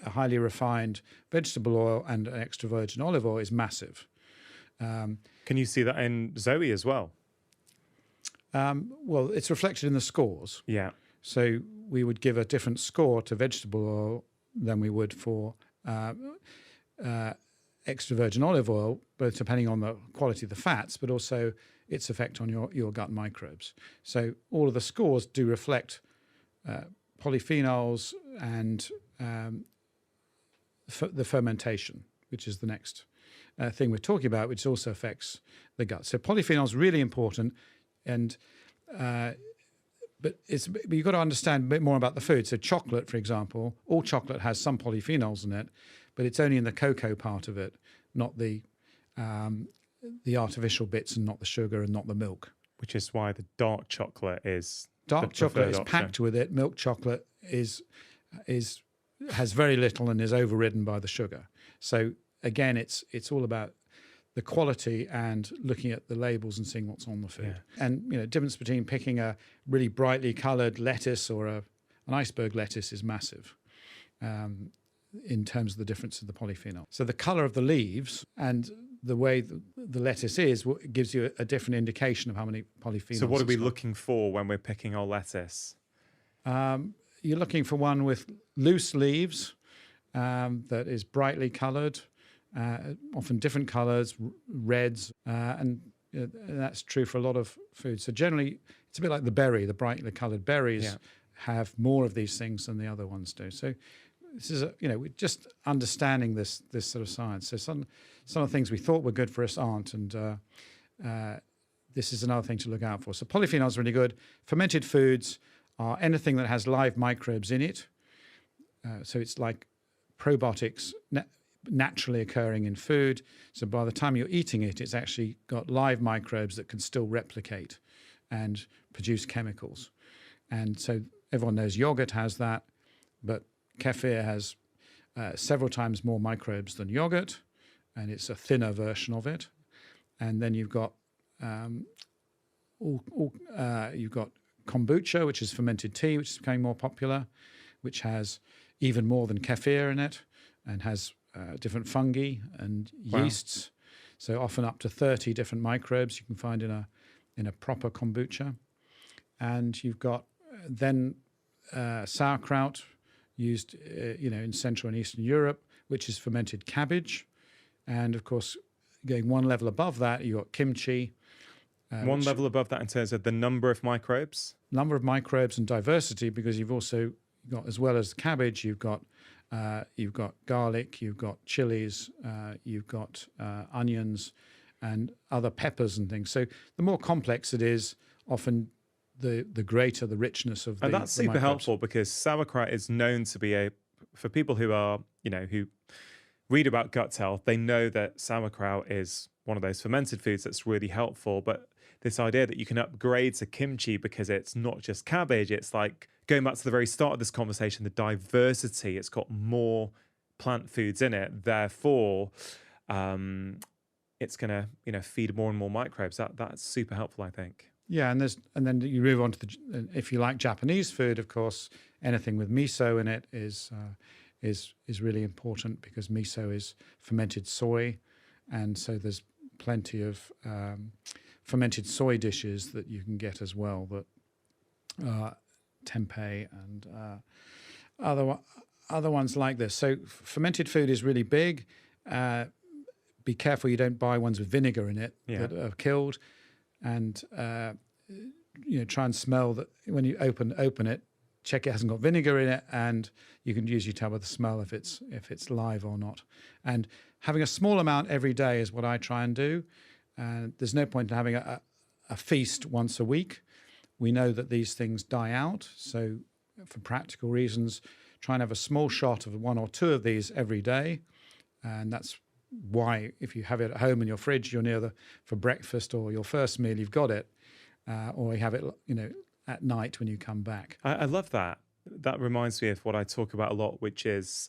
a highly refined vegetable oil and an extra virgin olive oil is massive. Can you see that in Zoe as well? Well, it's reflected in the scores. Yeah. So we would give a different score to vegetable oil than we would for extra virgin olive oil, both depending on the quality of the fats, but also its effect on your gut microbes. So all of the scores do reflect polyphenols and the fermentation, which is the next thing we're talking about, which also affects the gut. So polyphenols is really important, and but you've got to understand a bit more about the food. So chocolate, for example, all chocolate has some polyphenols in it, but it's only in the cocoa part of it, not the artificial bits, and not the sugar and not the milk. Which is why the dark chocolate is Dark chocolate is packed with it. Milk chocolate has very little and is overridden by the sugar. So again, it's all about the quality and looking at the labels and seeing what's on the food. Yeah. And difference between picking a really brightly coloured lettuce or an iceberg lettuce is massive in terms of the difference of the polyphenol. So the colour of the leaves and the way the lettuce is gives you a different indication of how many polyphenols. So what are we looking for when we're picking our lettuce? You're looking for one with loose leaves that is brightly coloured, often different colours, reds, and that's true for a lot of foods. So generally, it's a bit like the berry. The brightly coloured berries have more of these things than the other ones do. So this is we're just understanding this sort of science. So some of the things we thought were good for us aren't, and this is another thing to look out for. So polyphenols are really good. Fermented foods are anything that has live microbes in it. So it's like probiotics naturally occurring in food. So by the time you're eating it, it's actually got live microbes that can still replicate and produce chemicals. And so everyone knows yogurt has that, but kefir has several times more microbes than yogurt, and it's a thinner version of it. And then you've got you've got kombucha, which is fermented tea, which is becoming more popular, which has even more than kefir in it, and has different fungi and yeasts. So often up to 30 different microbes you can find in a proper kombucha. And you've got then sauerkraut, used in Central and Eastern Europe, which is fermented cabbage. And of course, going one level above that, you've got kimchi. One level above that in terms of the number of microbes? Number of microbes and diversity, because you've also got, as well as cabbage, you've got garlic, you've got chilies, you've got onions and other peppers and things. So the more complex it is, often the greater the richness of the And that's super helpful, because sauerkraut is known to be for people who are, who read about gut health, they know that sauerkraut is one of those fermented foods that's really helpful. But this idea that you can upgrade to kimchi because it's not just cabbage, it's like going back to the very start of this conversation, the diversity, it's got more plant foods in it. Therefore, it's going to, feed more and more microbes. That's super helpful, I think. Yeah, and then you move on to if you like Japanese food, of course, anything with miso in it is really important, because miso is fermented soy, and so there's plenty of fermented soy dishes that you can get as well, that tempeh and other ones like this. So fermented food is really big. Be careful you don't buy ones with vinegar in it that are killed, and try and smell that when you open it. Check it hasn't got vinegar in it, and you can usually tell by the smell if it's live or not. And having a small amount every day is what I try and do. There's no point in having a feast once a week. We know that these things die out, so for practical reasons, try and have a small shot of one or two of these every day, and that's why, if you have it at home in your fridge, you're for breakfast or your first meal, you've got it, or you have it, at night when you come back. I love that. That reminds me of what I talk about a lot, which is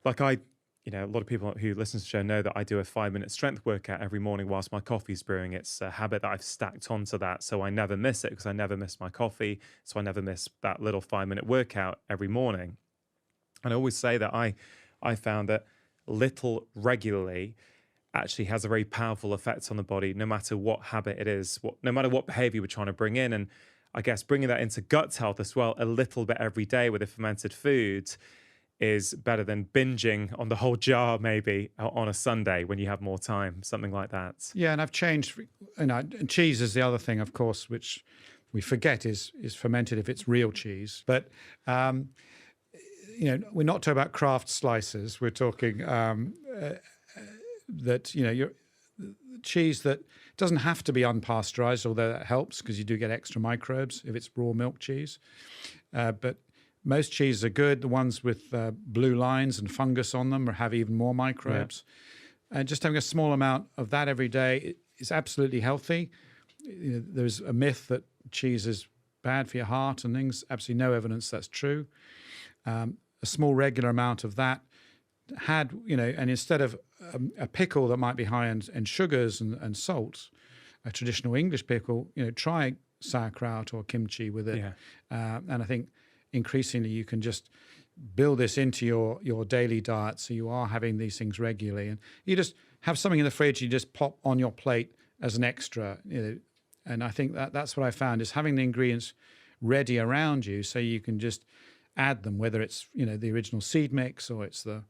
like a lot of people who listen to the show know that I do a 5-minute strength workout every morning whilst my coffee's brewing. It's a habit that I've stacked onto that, so I never miss it because I never miss my coffee. So I never miss that little 5-minute workout every morning. And I always say that I found that little regularly actually has a very powerful effect on the body, no matter what habit it is, no matter what behavior we're trying to bring in. And I guess bringing that into gut health as well, a little bit every day with a fermented food is better than binging on the whole jar maybe on a Sunday when you have more time, something like that. Yeah, and I've changed, and cheese is the other thing, of course, which we forget is fermented if it's real cheese. But, we're not talking about Kraft slices. We're talking that, cheese that doesn't have to be unpasteurized, although that helps because you do get extra microbes if it's raw milk cheese. But most cheeses are good. The ones with blue lines and fungus on them have even more microbes. And just having a small amount of that every day is absolutely healthy. There's a myth that cheese is bad for your heart and things. Absolutely no evidence that's true. A small regular amount of that and instead of a pickle that might be high in sugars and salt, a traditional English pickle, try sauerkraut or kimchi with it. Yeah. And I think increasingly you can just build this into your daily diet, so you are having these things regularly, and you just have something in the fridge you just pop on your plate as an extra. And I think that's what I found is having the ingredients ready around you, so you can just add them, whether it's the original seed mix or it's the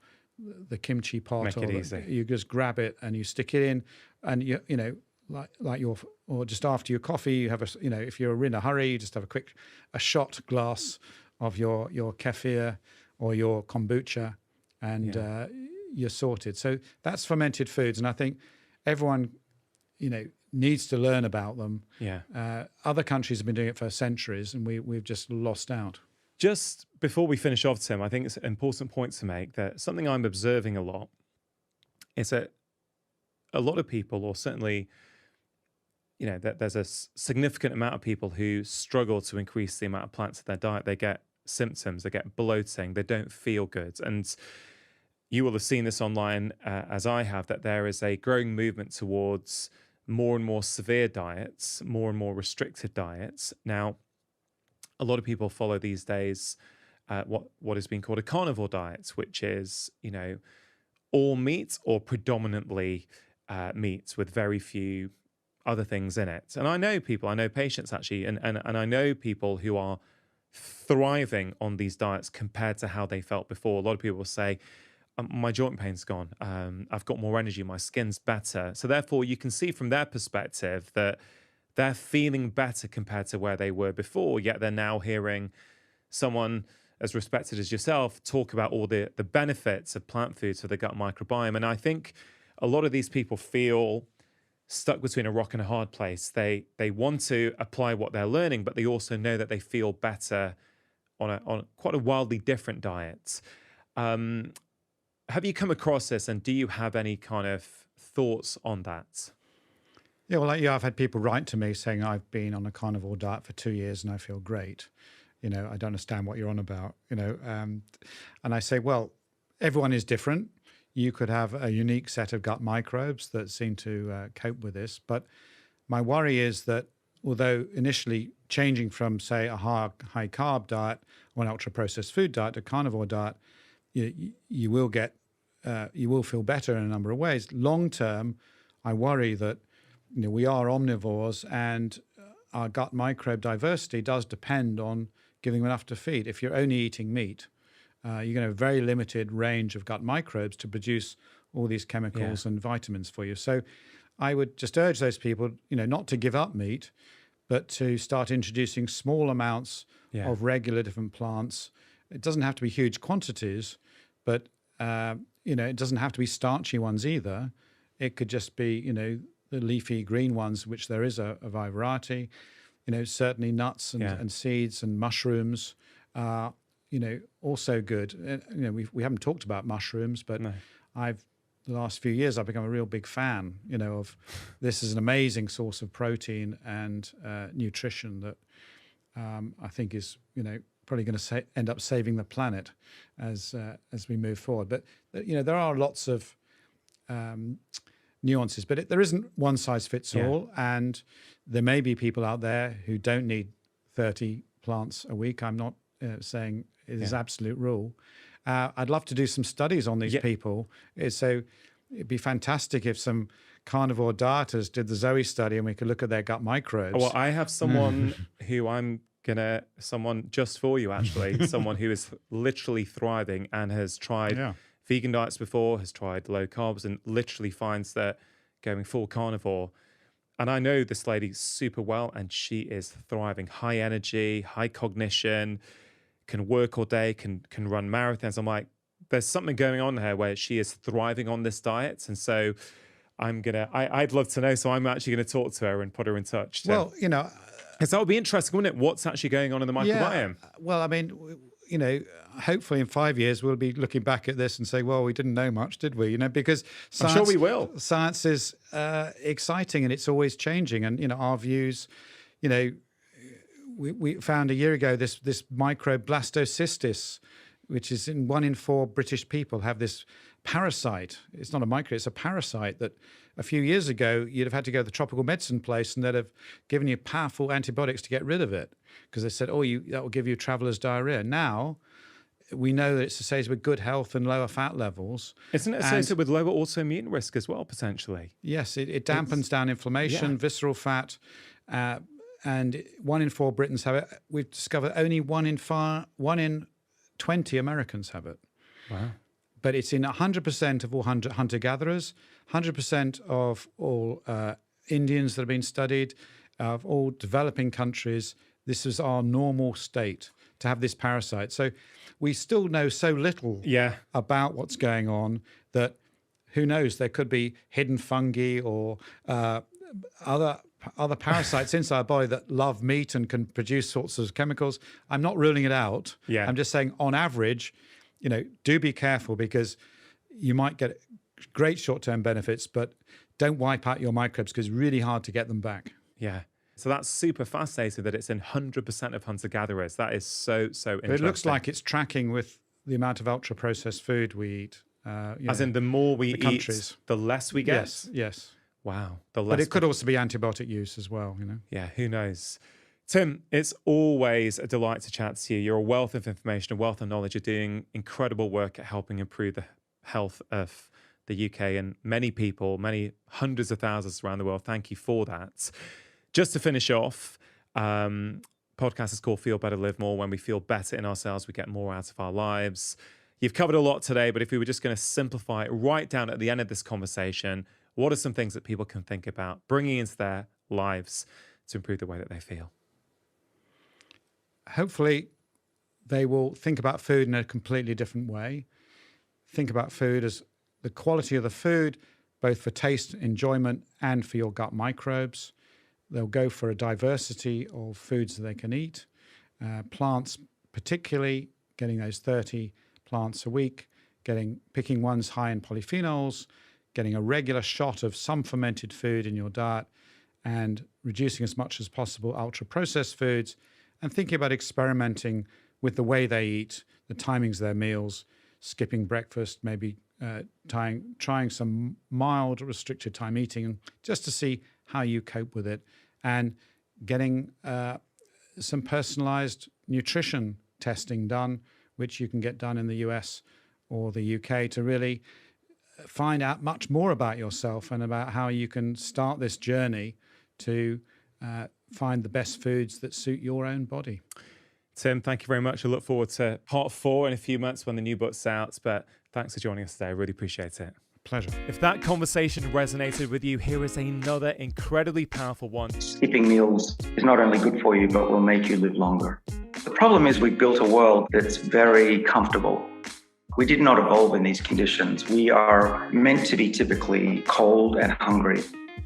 kimchi pot. Make it easy. You just grab it and you stick it in, and or just after your coffee, you have if you're in a hurry, you just have a shot glass of your kefir or your kombucha, and you're sorted. So that's fermented foods, and I think everyone, needs to learn about them. Yeah. Other countries have been doing it for centuries, and we've just lost out. Just before we finish off, Tim, I think it's an important point to make that something I'm observing a lot is that a lot of people, or certainly, that there's a significant amount of people who struggle to increase the amount of plants in their diet. They get symptoms, they get bloating, they don't feel good. And you will have seen this online, as I have, that there is a growing movement towards more and more severe diets, more and more restricted diets. Now, a lot of people follow these days what is being called a carnivore diet, which is, all meat or predominantly meat with very few other things in it. And I know patients actually, and I know people who are thriving on these diets compared to how they felt before. A lot of people will say, my joint pain's gone. I've got more energy. My skin's better. So therefore, you can see from their perspective that they're feeling better compared to where they were before, yet they're now hearing someone as respected as yourself talk about all the benefits of plant foods for the gut microbiome. And I think a lot of these people feel stuck between a rock and a hard place. They want to apply what they're learning, but they also know that they feel better on quite a wildly different diet. Have you come across this, and do you have any kind of thoughts on that? Yeah, well, I've had people write to me saying I've been on a carnivore diet for 2 years and I feel great. I don't understand what you're on about. And I say, well, everyone is different. You could have a unique set of gut microbes that seem to cope with this. But my worry is that although initially changing from, say, a high carb diet or an ultra processed food diet to carnivore diet, you will feel better in a number of ways. Long term, I worry that we are omnivores, and our gut microbe diversity does depend on giving them enough to feed. If you're only eating meat, you're going to have a very limited range of gut microbes to produce all these chemicals and vitamins for you. So I would just urge those people, not to give up meat, but to start introducing small amounts of regular different plants. It doesn't have to be huge quantities, but it doesn't have to be starchy ones either. It could just be, the leafy green ones, which there is a variety. Certainly nuts and seeds and mushrooms are, also good. We haven't talked about mushrooms, but No. I've the last few years, I've become a real big fan, of this is an amazing source of protein and nutrition that I think is, probably going to end up saving the planet as we move forward. But, there are lots of nuances, but there isn't one size fits all. And there may be people out there who don't need 30 plants a week. I'm not saying it is absolute rule. I'd love to do some studies on these people. So it'd be fantastic if some carnivore dieters did the Zoe study and we could look at their gut microbes. Well, I have someone who someone just for you, actually, someone who is literally thriving and has tried vegan diets before, has tried low carbs, and literally finds that going full carnivore. And I know this lady super well, and she is thriving, high energy, high cognition, can work all day, can run marathons. I'm like, there's something going on here where she is thriving on this diet. And so I'd love to know. So I'm actually going to talk to her and put her in touch. Well, because that would be interesting, wouldn't it? What's actually going on in the microbiome? Yeah. Well, I mean, hopefully in 5 years, we'll be looking back at this and say, well, we didn't know much, did we? Because science, I'm sure we will. Science is exciting and it's always changing. And, our views, we found a year ago this microbe blastocystis, which is in 1 in 4 British people have this parasite. It's not a microbe, it's a parasite that a few years ago, you'd have had to go to the tropical medicine place and they'd have given you powerful antibiotics to get rid of it because they said, that will give you traveler's diarrhea. Now, we know that it's associated with good health and lower fat levels. Isn't it associated with lower autoimmune risk as well, potentially? Yes, it dampens down inflammation, visceral fat, and 1 in 4 Britons have it. We've discovered only 1 in 20 Americans have it. Wow. But it's in 100% of all hunter-gatherers, 100% of all Indians that have been studied, of all developing countries. This is our normal state to have this parasite. So we still know so little about what's going on that who knows, there could be hidden fungi or other parasites inside our body that love meat and can produce sorts of chemicals. I'm not ruling it out. Yeah. I'm just saying on average, do be careful because you might get great short-term benefits, but don't wipe out your microbes because it's really hard to get them back. Yeah. So that's super fascinating that it's in 100% of hunter-gatherers. That is so interesting. But it looks like it's tracking with the amount of ultra-processed food we eat. As in the more we eat, the less we get? Yes. Wow. But it could also be antibiotic use as well, Yeah, who knows? Tim, it's always a delight to chat to you. You're a wealth of information, a wealth of knowledge. You're doing incredible work at helping improve the health of the UK and many people, many hundreds of thousands around the world. Thank you for that. Just to finish off, podcast is called Feel Better, Live More. When we feel better in ourselves, we get more out of our lives. You've covered a lot today, but if we were just going to simplify it right down at the end of this conversation, what are some things that people can think about bringing into their lives to improve the way that they feel? Hopefully, they will think about food in a completely different way. Think about food as the quality of the food, both for taste, enjoyment, and for your gut microbes. They'll go for a diversity of foods that they can eat. Plants, particularly, getting those 30 plants a week, picking ones high in polyphenols, getting a regular shot of some fermented food in your diet, and reducing as much as possible ultra-processed foods, and thinking about experimenting with the way they eat, the timings of their meals, skipping breakfast, maybe trying some mild restricted time eating, just to see how you cope with it, and getting some personalized nutrition testing done, which you can get done in the US or the UK to really find out much more about yourself and about how you can start this journey to find the best foods that suit your own body. Tim, thank you very much. I look forward to part 4 in a few months when the new book's out. But thanks for joining us today. I really appreciate it. Pleasure. If that conversation resonated with you, here is another incredibly powerful one. Skipping meals is not only good for you, but will make you live longer. The problem is we've built a world that's very comfortable. We did not evolve in these conditions. We are meant to be typically cold and hungry.